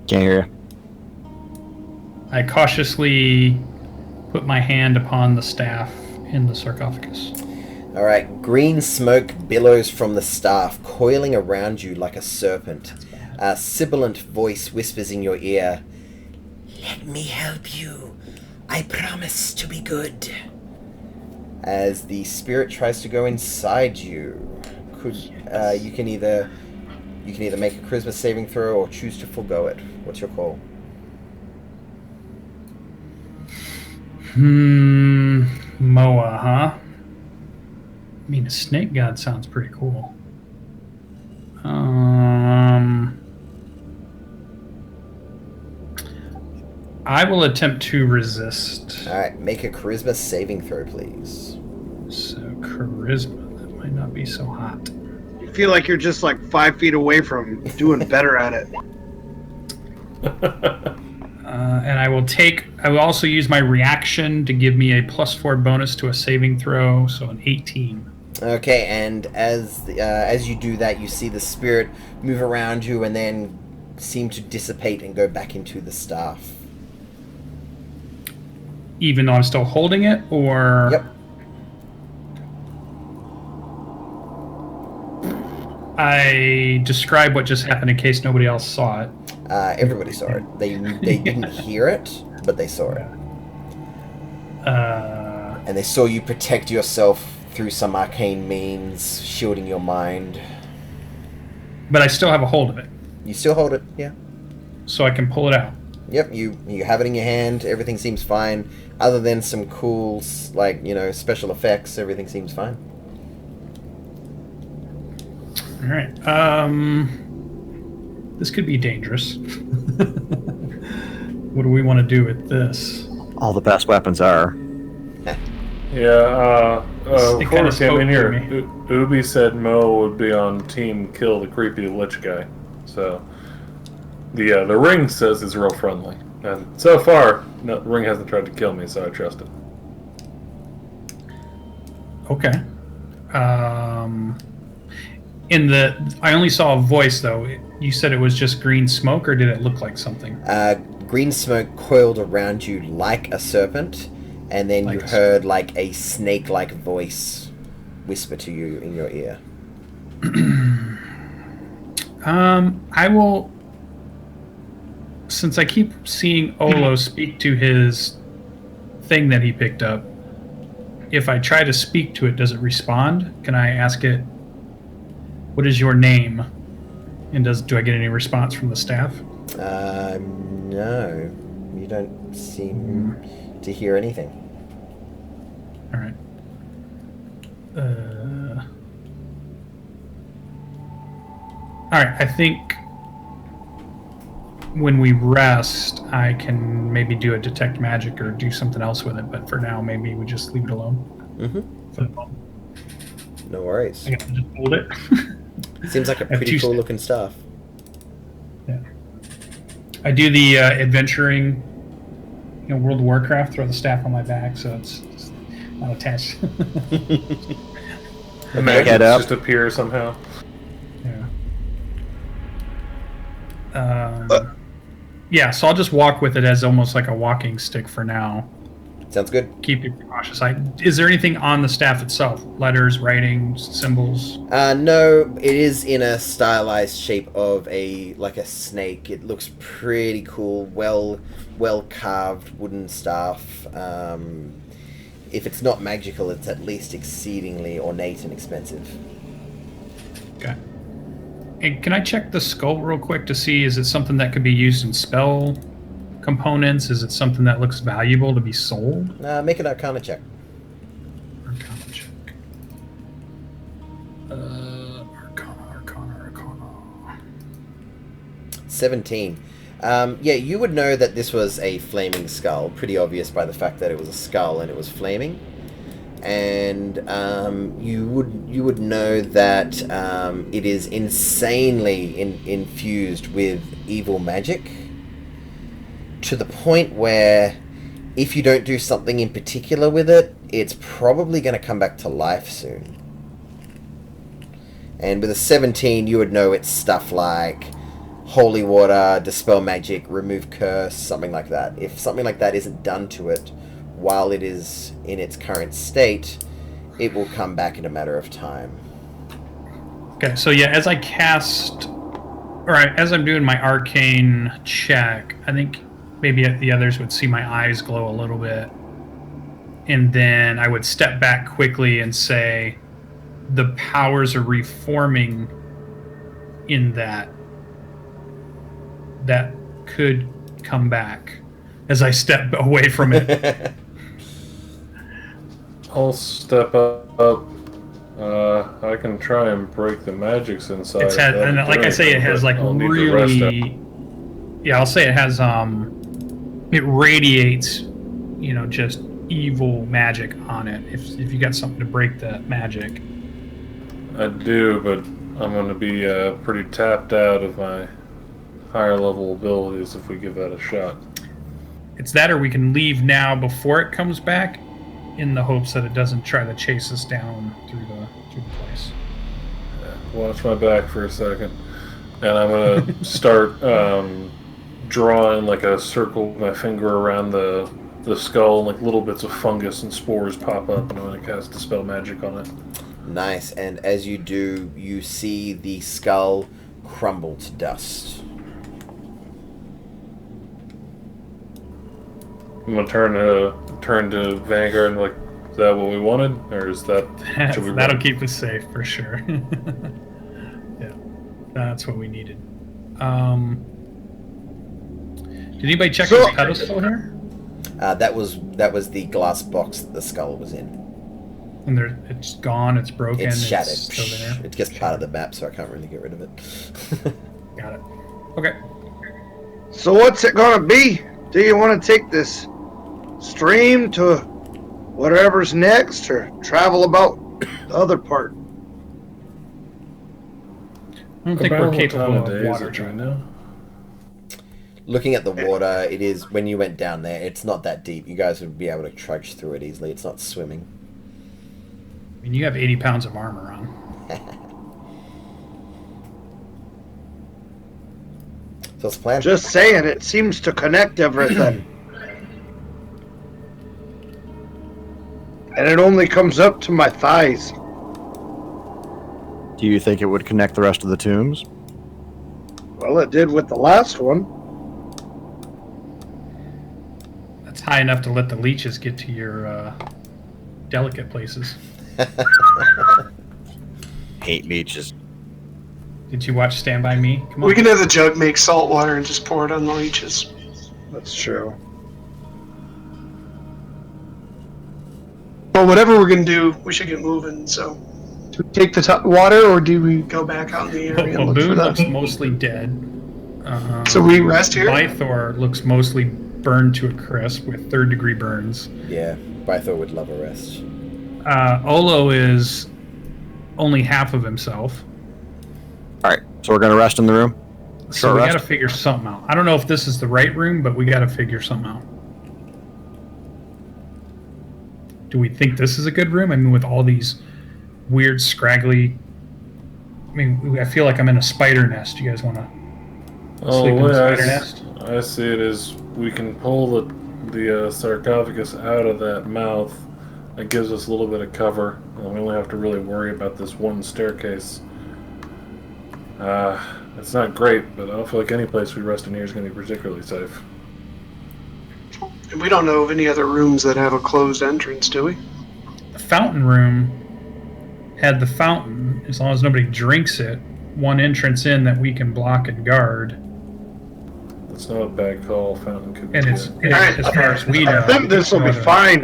Can't hear you. I cautiously put my hand upon the staff in the sarcophagus. All right, green smoke billows from the staff, coiling around you like a serpent. A sibilant voice whispers in your ear, "Let me help you. I promise to be good." As the spirit tries to go inside you, you can either make a charisma saving throw or choose to forego it. What's your call? Moa, huh? I mean, a snake god sounds pretty cool. I will attempt to resist. All right, make a charisma saving throw, please. So charisma, that might not be so hot. You feel like you're just like 5 feet away from doing better at it. And I will also use my reaction to give me a +4 bonus to a saving throw, so an 18. Okay, and as you do that, you see the spirit move around you and then seem to dissipate and go back into the staff. Even though I'm still holding it, or... Yep. I describe what just happened in case nobody else saw it. Everybody saw it. They didn't hear it, but they saw it. And they saw you protect yourself through some arcane means, shielding your mind. But I still have a hold of it. You still hold it, yeah. So I can pull it out. Yep, you have it in your hand. Everything seems fine. Other than some cool, special effects, everything seems fine. All right. This could be dangerous. What do we want to do with this? All the best weapons are. Yeah, before we came in here, me. Ubi said Mo would be on team kill the creepy lich guy. So, the ring says it's real friendly. And so far, no, the ring hasn't tried to kill me, so I trust it. Okay. I only saw a voice, though. You said it was just green smoke, or did it look like something? Green smoke coiled around you like a serpent, and then you heard like a snake-like voice whisper to you in your ear. I will... Since I keep seeing Olo speak to his thing that he picked up, if I try to speak to it, does it respond? Can I ask it, what is your name? And do I get any response from the staff? No. You don't seem to hear anything. All right. All right, I think when we rest, I can maybe do a detect magic or do something else with it, but for now, maybe we just leave it alone. Mm-hmm. For the moment. No worries. I got to just hold it. Seems like a pretty cool looking staff. Yeah. I do the adventuring, World of Warcraft, throw the staff on my back, so it's not attached. The magic just appear somehow. Yeah. Yeah, so I'll just walk with it as almost like a walking stick for now. Sounds good. Keep it cautious. Is there anything on the staff itself? Letters, writing, symbols? No, it is in a stylized shape of a snake. It looks pretty cool. Well carved wooden staff. If it's not magical, it's at least exceedingly ornate and expensive. Okay. And can I check the skull real quick to see, is it something that could be used in spell components? Is it something that looks valuable to be sold? Make an Arcana check. Arcana check. Arcana. 17. Yeah, you would know that this was a flaming skull. Pretty obvious by the fact that it was a skull and it was flaming. And you would know that it is insanely infused with evil magic, to the point where if you don't do something in particular with it, it's probably going to come back to life soon. And with a 17, you would know it's stuff like holy water, dispel magic, remove curse, something like that. If something like that isn't done to it while it is in its current state, it will come back in a matter of time. Okay, so yeah, as I cast, or as I'm doing my arcane check, I think maybe the others would see my eyes glow a little bit. And then I would step back quickly and say, the powers are reforming in that could come back as I step away from it. I'll step up. I can try and break the magics inside. It's had, and like I say, it has like really. Yeah, I'll say it has. It radiates, just evil magic on it. If you got something to break that magic. I do, but I'm going to be pretty tapped out of my higher level abilities if we give that a shot. It's that, or we can leave now before it comes back, in the hopes that it doesn't try to chase us down through the place. Yeah, watch my back for a second, and I'm going to start drawing like a circle with my finger around the skull, and like little bits of fungus and spores pop up, and I'm going to cast Dispel Magic on it. Nice, and as you do, you see the skull crumble to dust. I'm going to turn to Vanguard and like, is that what we wanted? Or is that... That'll keep us safe, for sure. Yeah, that's what we needed. Did anybody check this pedestal here? That was the glass box that the skull was in. And it's gone, it's broken, it's shattered. It's still there. It's just part of the map, so I can't really get rid of it. Got it. Okay. So what's it gonna be? Do you want to take this stream to whatever's next, or travel about the other part? I don't think we're capable of water right now. Looking at the water, it is, when you went down there, it's not that deep. You guys would be able to trudge through it easily. It's not swimming. I mean, you have 80 pounds of armor on. So it's planned. Just saying, it seems to connect everything. And it only comes up to my thighs. Do you think it would connect the rest of the tombs? Well, it did with the last one. That's high enough to let the leeches get to your delicate places. Hate leeches. Did you watch Stand By Me? Come on. We can have the jug make salt water and just pour it on the leeches. That's true. Well, whatever we're going to do, we should get moving, so... Do we take the water, or do we go back out in the area and look for Boone them? looks mostly dead. So we rest here? Bythor looks mostly burned to a crisp with 3rd-degree burns. Yeah, Bythor would love a rest. Olo is only half of himself. Alright, so we're going to rest in the room? So we got to figure something out. I don't know if this is the right room, but we got to figure something out. Do we think this is a good room? I mean, with all these weird, scraggly... I mean, I feel like I'm in a spider nest. Do you guys want to sleep in a spider nest? I see it as we can pull the sarcophagus out of that mouth. It gives us a little bit of cover. We only have to really worry about this one staircase. It's not great, but I don't feel like any place we rest in here is going to be particularly safe. And we don't know of any other rooms that have a closed entrance, do we? The fountain room had the fountain, as long as nobody drinks it, one entrance in that we can block and guard. It's not a bad call. Fountain could be And it's, good. as far as we know... I think this will be fine.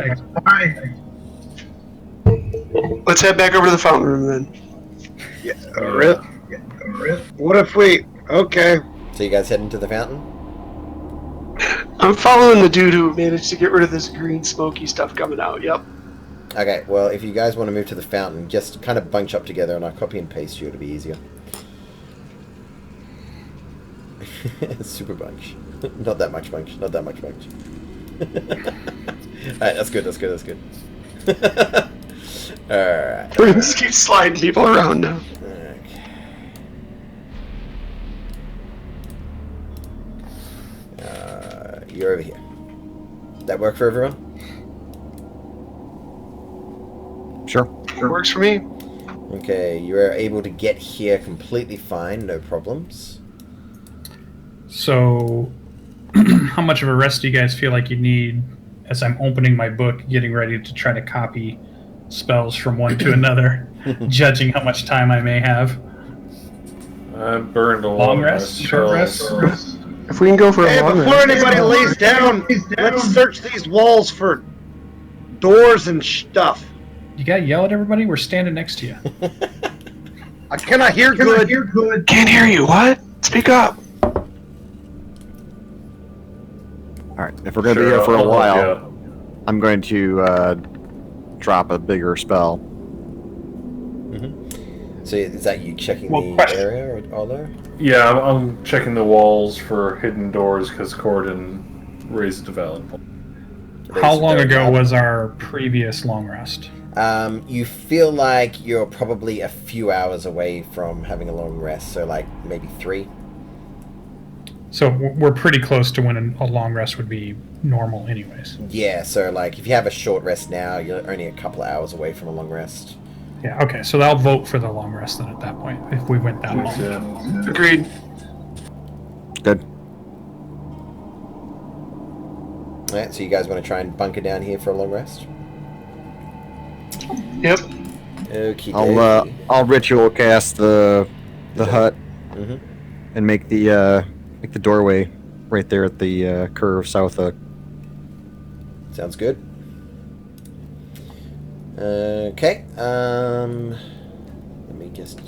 Let's head back over to the fountain room, then. What if we... Okay. So you guys heading to the fountain? I'm following the dude who managed to get rid of this green smoky stuff coming out, yep. Okay, well, if you guys want to move to the fountain, just kind of bunch up together and I'll copy and paste you. It'll be easier. Super bunch. Not that much bunch. Not that much bunch. Alright, that's good. Alright. We just keep sliding people around now. you're over here. That work for everyone? Sure. Works for me. Okay, you're able to get here completely fine, no problems. So, how much of a rest do you guys feel like you need as I'm opening my book, getting ready to try to copy spells from one to another, judging how much time I may have? I burned a lot Long of rest? my Short spells. rest? If we can go for Hey, a long before rest. anybody lays down, let's search these walls for doors and stuff. You gotta yell at everybody? We're standing next to you. I cannot hear good. Can't hear you. What? Speak up. All right. If we're going to be here for a I'll help while, you out. I'm going to drop a bigger spell. So is that you checking Well, the question. area, Olo? Yeah, I'm checking the walls for hidden doors because Corden raised a valid point. How long ago was our previous long rest? You feel like you're probably a few hours away from having a long rest, so like maybe 3. So we're pretty close to when a long rest would be normal anyways. Yeah, so like if you have a short rest now, you're only a couple of hours away from a long rest. Yeah, okay, so I'll vote for the long rest then at that point, if we went that long. Yeah. Agreed. Good. Alright, so you guys want to try and bunker down here for a long rest? Yep. Okie I'll ritual cast the hut Mm-hmm. and make the doorway right there at the curve south of. Sounds good. Okay. Let me just.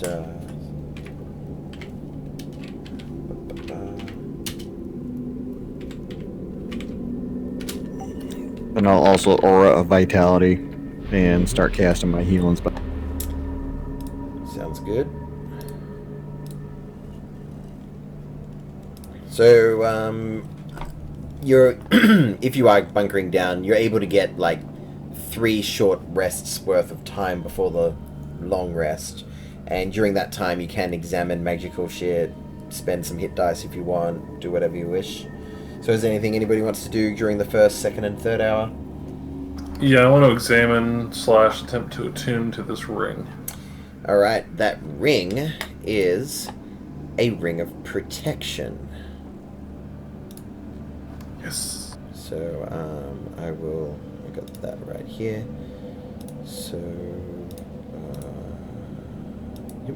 And I'll also aura of vitality and start casting my healing spell. Sounds good. So, you're if you are bunkering down, you're able to get like 3 short rests worth of time before the long rest, and during that time you can examine magical shit, spend some hit dice if you want, do whatever you wish. So is there anything anybody wants to do during the first, second, and third hour? Yeah, I want to examine / attempt to attune to this ring. Alright, that ring is a ring of protection. Yes. So, I got that right here. So, yep.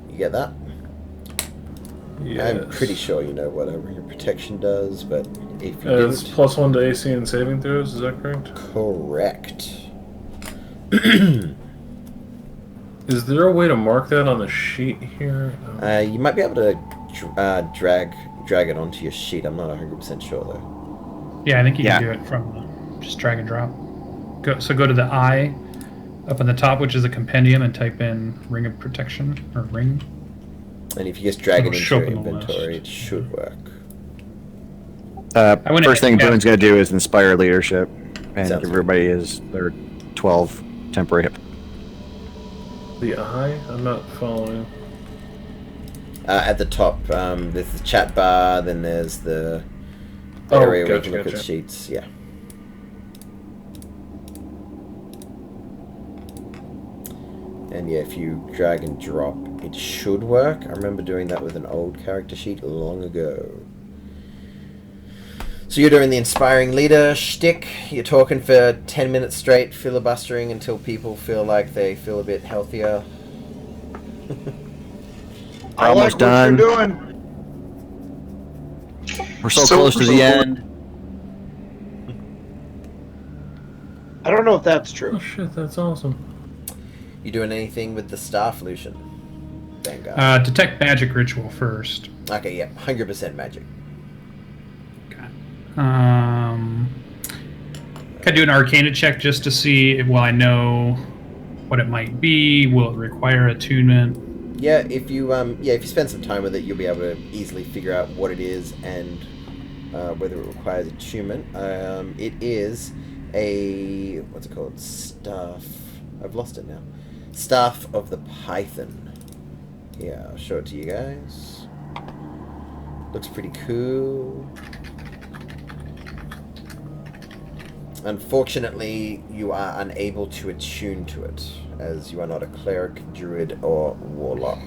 You get that? Yes. I'm pretty sure you know what a ring of protection does, but if you It's didn't... +1 to AC and saving throws, is that correct? Correct. Is there a way to mark that on the sheet here? You might be able to drag it onto your sheet. I'm not 100% sure, though. Yeah, I think you Yeah. can do it from just drag and drop. Go to the eye up on the top, which is a compendium, and type in ring of protection, or ring. And if you just drag it It'll into show your up in the inventory, list. it should work. First thing yeah. Boone's going to do is inspire leadership and Sounds give good. everybody their 12 temporary hit. The eye? I'm not following. At the top, there's the chat bar, then there's the Oh, area where you gotcha, can look at gotcha. sheets. Yeah. And yeah, if you drag and drop, it should work. I remember doing that with an old character sheet long ago. So you're doing the inspiring leader shtick. You're talking for 10 minutes straight, filibustering until people feel like they feel a bit healthier. I Almost like done. what you're doing. We're so close to the end. I don't know if that's true. Oh shit, that's awesome. You doing anything with the staff, Lucian? Vanguard. Detect magic ritual first. Okay, yeah, 100% magic. Can I do an Arcana check just to see if, I know what it might be? Will it require attunement? Yeah, if you spend some time with it, you'll be able to easily figure out what it is and whether it requires attunement. It is a what's it called? Staff. I've lost it now. Staff of the Python. Yeah, I'll show it to you guys. Looks pretty cool. Unfortunately, you are unable to attune to it, as you are not a cleric, druid, or warlock.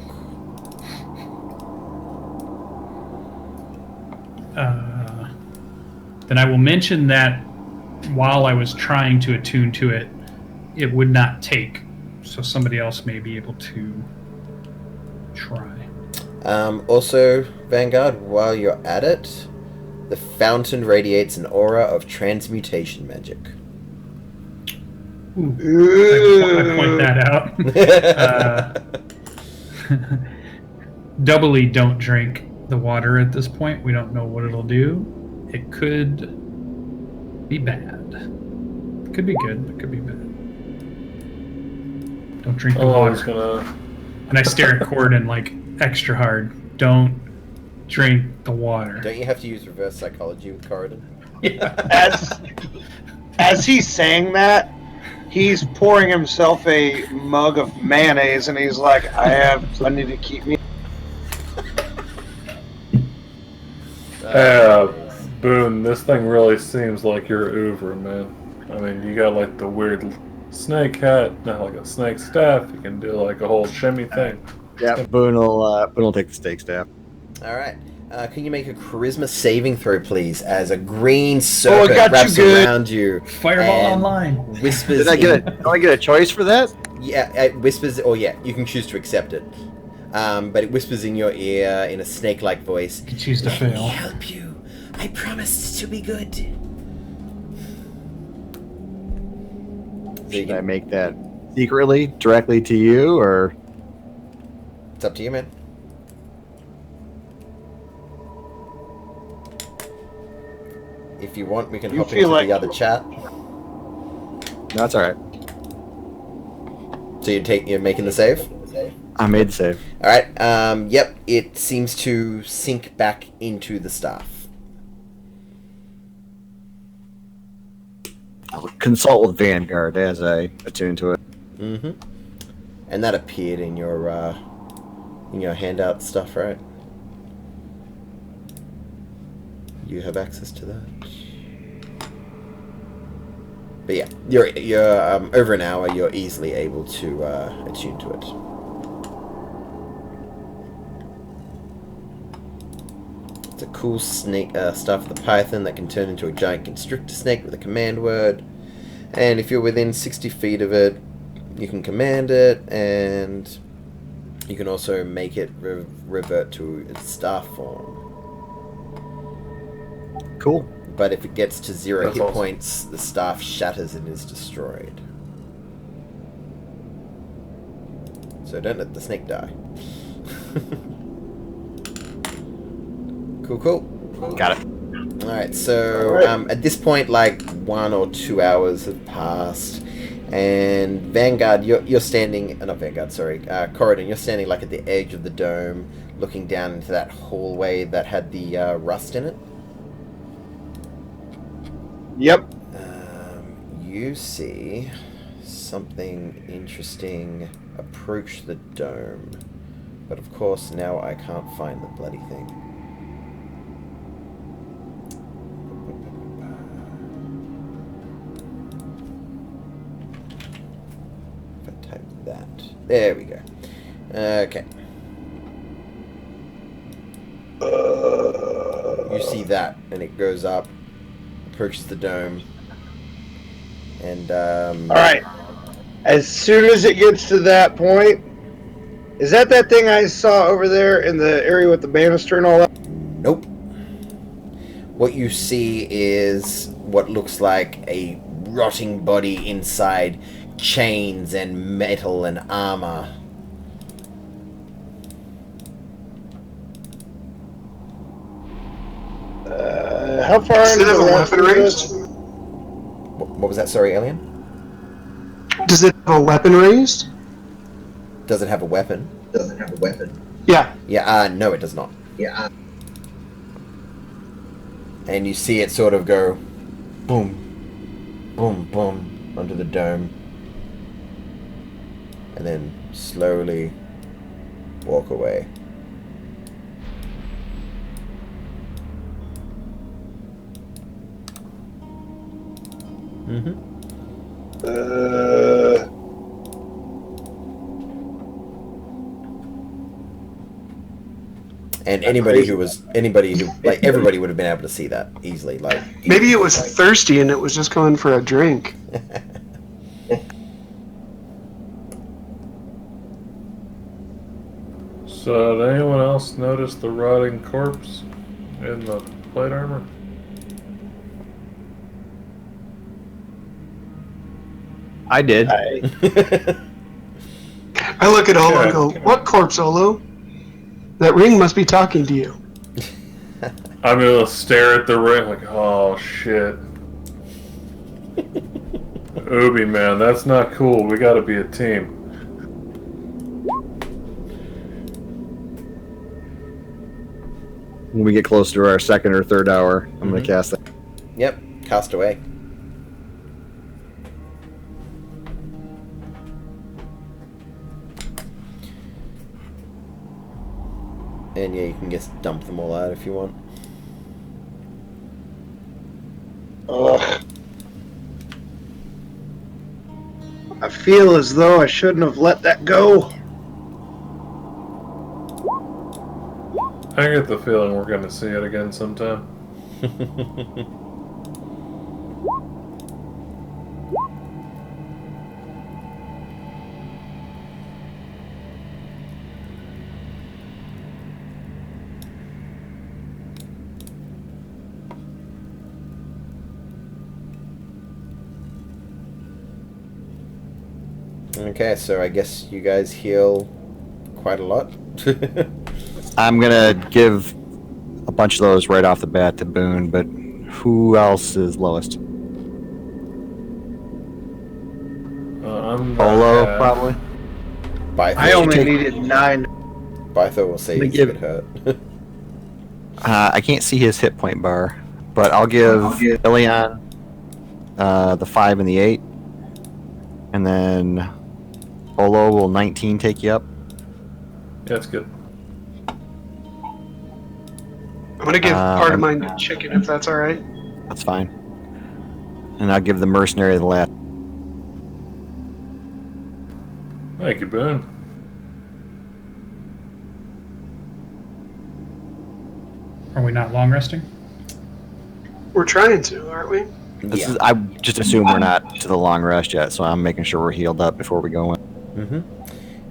Then I will mention that while I was trying to attune to it, it would not take. So somebody else may be able to try. Also, Vanguard, while you're at it, the fountain radiates an aura of transmutation magic. Ooh, I point that out. Doubly don't drink the water at this point. We don't know what it'll do. It could be bad. It could be good, but it could be bad. Don't drink the water. And I stare at Corden like extra hard. Don't drink the water. Don't you have to use reverse psychology with Corridon? Yeah. As he's saying that, he's pouring himself a mug of mayonnaise, and he's like, "I have plenty to keep me." Boone, this thing really seems like you're Uber, man. I mean, you got like the weird snake hat, not like a snake staff. You can do like a whole shimmy thing. Yeah, Boone will take the stake staff. All right. Can you make a charisma saving throw, please, as a green serpent wraps around you? Fireball online. Whispers. Did I get a choice for that? Yeah, it whispers. Or yeah, you can choose to accept it. But it whispers in your ear in a snake-like voice. You can choose to fail. Let me help you. I promise to be good. Should I make that secretly, directly to you, or? It's up to you, man. If you want, we can hop into the other chat. No, that's all right. So you're making the save? I made the save. All right. Yep. It seems to sink back into the staff. I'll consult with Vanguard as I attune to it. Mm-hmm. And that appeared in your handout stuff, right? You have access to that. But yeah, you're over an hour. You're easily able to attune to it. It's a cool snake stuff. The python that can turn into a giant constrictor snake with a command word, and if you're within 60 feet of it, you can command it, and you can also make it revert to its staff form. Cool. But if it gets to 0 That's hit awesome. points, the staff shatters and is destroyed. So don't let the snake die. Cool. Got it. Alright, so at this point, like 1 or 2 hours have passed, and Vanguard, you're standing, not Vanguard, sorry, Corridon, you're standing like at the edge of the dome, looking down into that hallway that had the rust in it. Yep. You see something interesting approach the dome, but of course now I can't find the bloody thing. If I type that, there we go. Okay. You see that, and it goes up, approaches the dome, and All right. As soon as it gets to that point, is that thing I saw over there in the area with the banister and all that? Nope. What you see is what looks like a rotting body inside chains and metal and armor. How far Does it into have the a rest weapon of raised? this? What was that? Sorry, Alien? Does it have a weapon raised? Does it have a weapon? Yeah. Yeah, no, it does not. And you see it sort of go boom, boom, boom onto the dome. And then slowly walk away. Mm-hmm. And anybody who like everybody would have been able to see that easily. Like Maybe it was thirsty and it was just going for a drink. So, did anyone else notice the rotting corpse in the plate armor? I did. I look at Olo and go, "What corpse, Olo? That ring must be talking to you." I'm gonna stare at the ring like, oh shit. Ubi, man, that's not cool. We gotta be a team. When we get close to our second or third hour, I'm going to cast that. Yep, cast away. And yeah, you can just dump them all out if you want. Ugh. I feel as though I shouldn't have let that go. I get the feeling we're gonna see it again sometime. Okay, so I guess you guys heal quite a lot. I'm going to give a bunch of those right off the bat to Boone, but who else is lowest? I'm Olo, probably? Bytho, I only needed 9. Bytho will say he's a bit hurt. I can't see his hit point bar, but I'll give Ilion the 5 and the 8. And then Olo will 19 take you up. Yeah, that's good. I'm gonna give part of mine to Chicken if that's all right. That's fine. And I'll give the mercenary the last. Thank you, Boone. Are we not long resting? We're trying to, aren't we? I just assume we're not to the long rest yet, so I'm making sure we're healed up before we go in. Mm-hmm.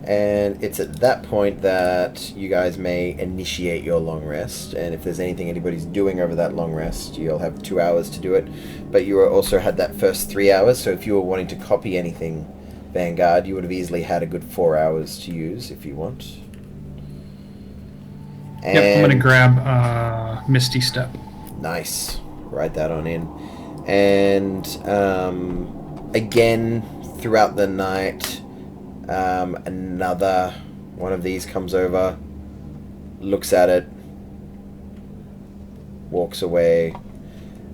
And it's at that point that you guys may initiate your long rest. And if there's anything anybody's doing over that long rest, you'll have 2 hours to do it. But you also had that first 3 hours, so if you were wanting to copy anything, Vanguard, you would have easily had a good 4 hours to use if you want. And Yep, I'm going to grab Misty Step. Nice. Write that on in. And again, throughout the night, another one of these comes over, looks at it, walks away,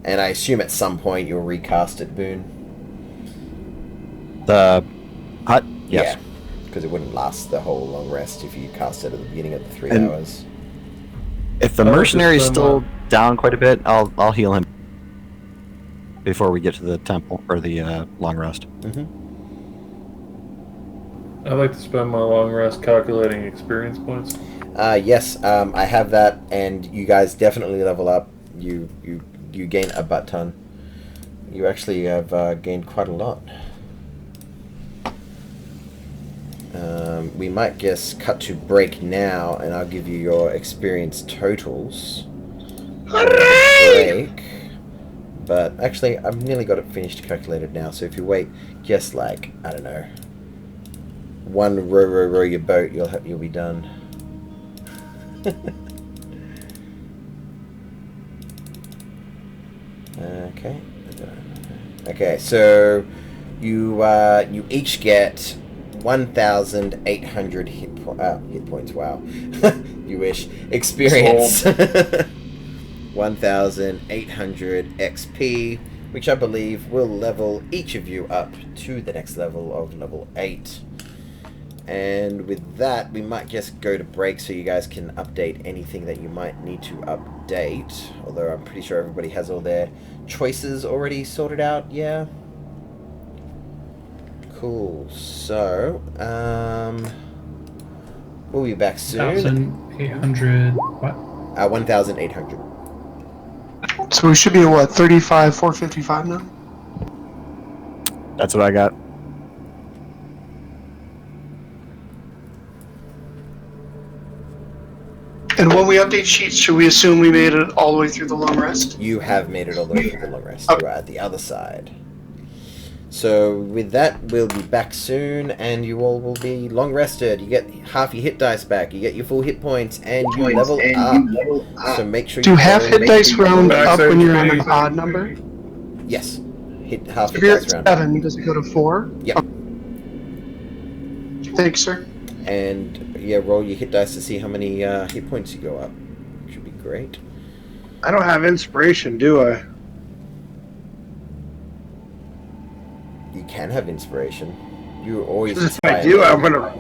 and I assume at some point you'll recast it, Boone. The hut? Yes. Yeah, because it wouldn't last the whole long rest if you cast it at the beginning of the 3 And hours. If the mercenary's still down quite a bit, I'll heal him before we get to the temple or the long rest. Mm-hmm. I'd like to spend my long rest calculating experience points. Yes, I have that, and you guys definitely level up. You gain a butt ton. You actually have gained quite a lot. We might just cut to break now, and I'll give you your experience totals. Break. But actually, I've nearly got it finished calculated now, so if you wait just like, I don't know, 1 row your boat, you'll be done. Okay. Okay, so you each get 1,800 hit points. Wow, you wish. Experience. 1,800 XP, which I believe will level each of you up to the next level of level 8. And with that, we might just go to break so you guys can update anything that you might need to update. Although I'm pretty sure everybody has all their choices already sorted out, yeah? Cool. So, we'll be back soon. 1,800. What? 1,800. So we should be at what, 35,455 now? That's what I got. And when we update sheets, should we assume we made it all the way through the long rest? You have made it all the way through the long rest. You are at the other side. So with that, we'll be back soon, and you all will be long rested. You get half your hit dice back, you get your full hit points, and you level up. So make sure Do you half hit dice round Back up side when you're on please. an odd number? Yes. Hit half If your you're at dice round. 7, does it go to 4? Yep. Thanks, sir. And yeah, roll your hit dice to see how many hit points you go up. Should be great. I don't have inspiration, do I? You can have inspiration. You always If inspire I do, me. I'm gonna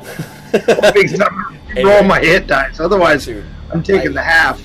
roll my hit dice. Otherwise, I'm taking the half.